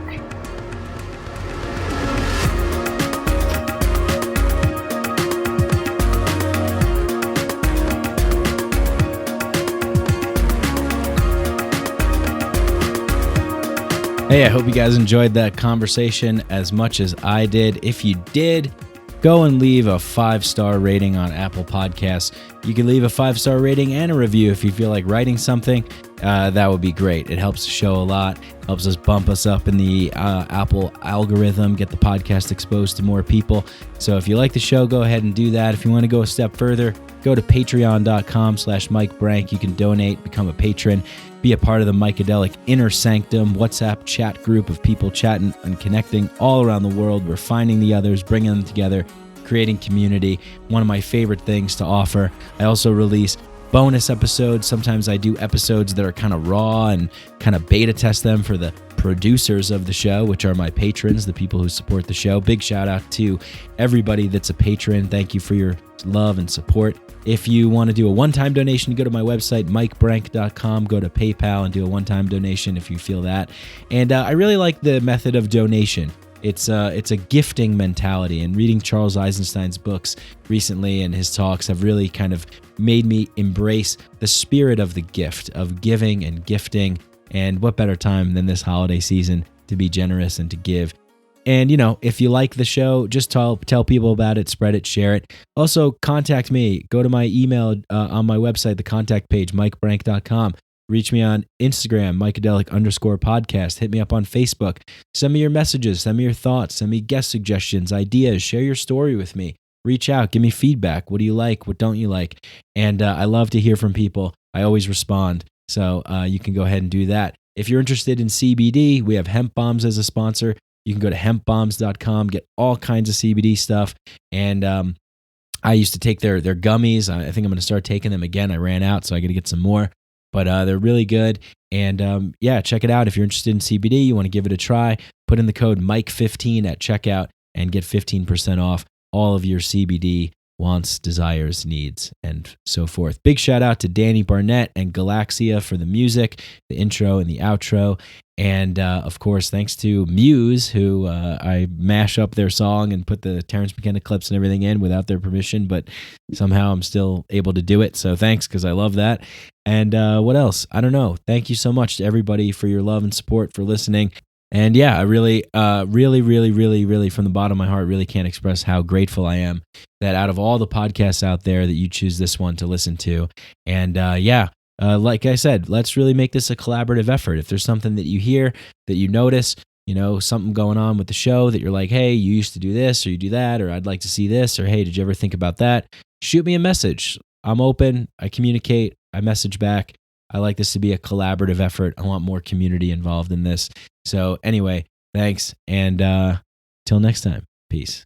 Hey, I hope you guys enjoyed that conversation as much as I did. If you did, go and leave a 5-star rating on Apple Podcasts. You can leave a 5-star rating and a review if you feel like writing something. That would be great. It helps the show a lot, helps us bump us up in the Apple algorithm, get the podcast exposed to more people. So if you like the show, go ahead and do that. If you want to go a step further, go to patreon.com/MikeBrank. You can donate, become a patron, be a part of the Mikeadelic Inner Sanctum WhatsApp chat group of people chatting and connecting all around the world. We're finding the others, bringing them together, creating community. One of my favorite things to offer. I also release bonus episodes. Sometimes I do episodes that are kind of raw and kind of beta test them for the producers of the show, which are my patrons, the people who support the show. Big shout out to everybody that's a patron. Thank you for your love and support. If you want to do a one-time donation, go to my website, mikebrank.com. Go to PayPal and do a one-time donation if you feel that. And I really like the method of donation. It's a gifting mentality, and reading Charles Eisenstein's books recently and his talks have really kind of made me embrace the spirit of the gift, of giving and gifting. And what better time than this holiday season to be generous and to give. And, you know, if you like the show, just tell people about it, spread it, share it. Also, contact me. Go to my email on my website, the contact page, mikebrank.com. Reach me on Instagram, Mikadelic_podcast. Hit me up on Facebook. Send me your messages. Send me your thoughts. Send me guest suggestions, ideas. Share your story with me. Reach out. Give me feedback. What do you like? What don't you like? And I love to hear from people. I always respond. So you can go ahead and do that. If you're interested in CBD, we have Hemp Bombs as a sponsor. You can go to hempbombs.com, get all kinds of CBD stuff. And I used to take their gummies. I think I'm going to start taking them again. I ran out, so I got to get some more. But they're really good. And yeah, check it out. If you're interested in CBD, you want to give it a try, put in the code Mike15 at checkout and get 15% off all of your CBD wants, desires, needs, and so forth. Big shout out to Danny Barnett and Galaxia for the music, the intro and the outro. And of course, thanks to Muse, who I mash up their song and put the Terrence McKenna clips and everything in without their permission, but somehow I'm still able to do it. So thanks, because I love that. And what else? I don't know. Thank you so much to everybody for your love and support, for listening. And yeah, I really, really, from the bottom of my heart, really can't express how grateful I am that out of all the podcasts out there that you choose this one to listen to. And like I said, let's really make this a collaborative effort. If there's something that you hear, that you notice, you know, something going on with the show that you're like, hey, you used to do this or you do that, or I'd like to see this, or hey, did you ever think about that? Shoot me a message. I'm open. I communicate. I message back. I like this to be a collaborative effort. I want more community involved in this. So anyway, thanks. And till next time, peace.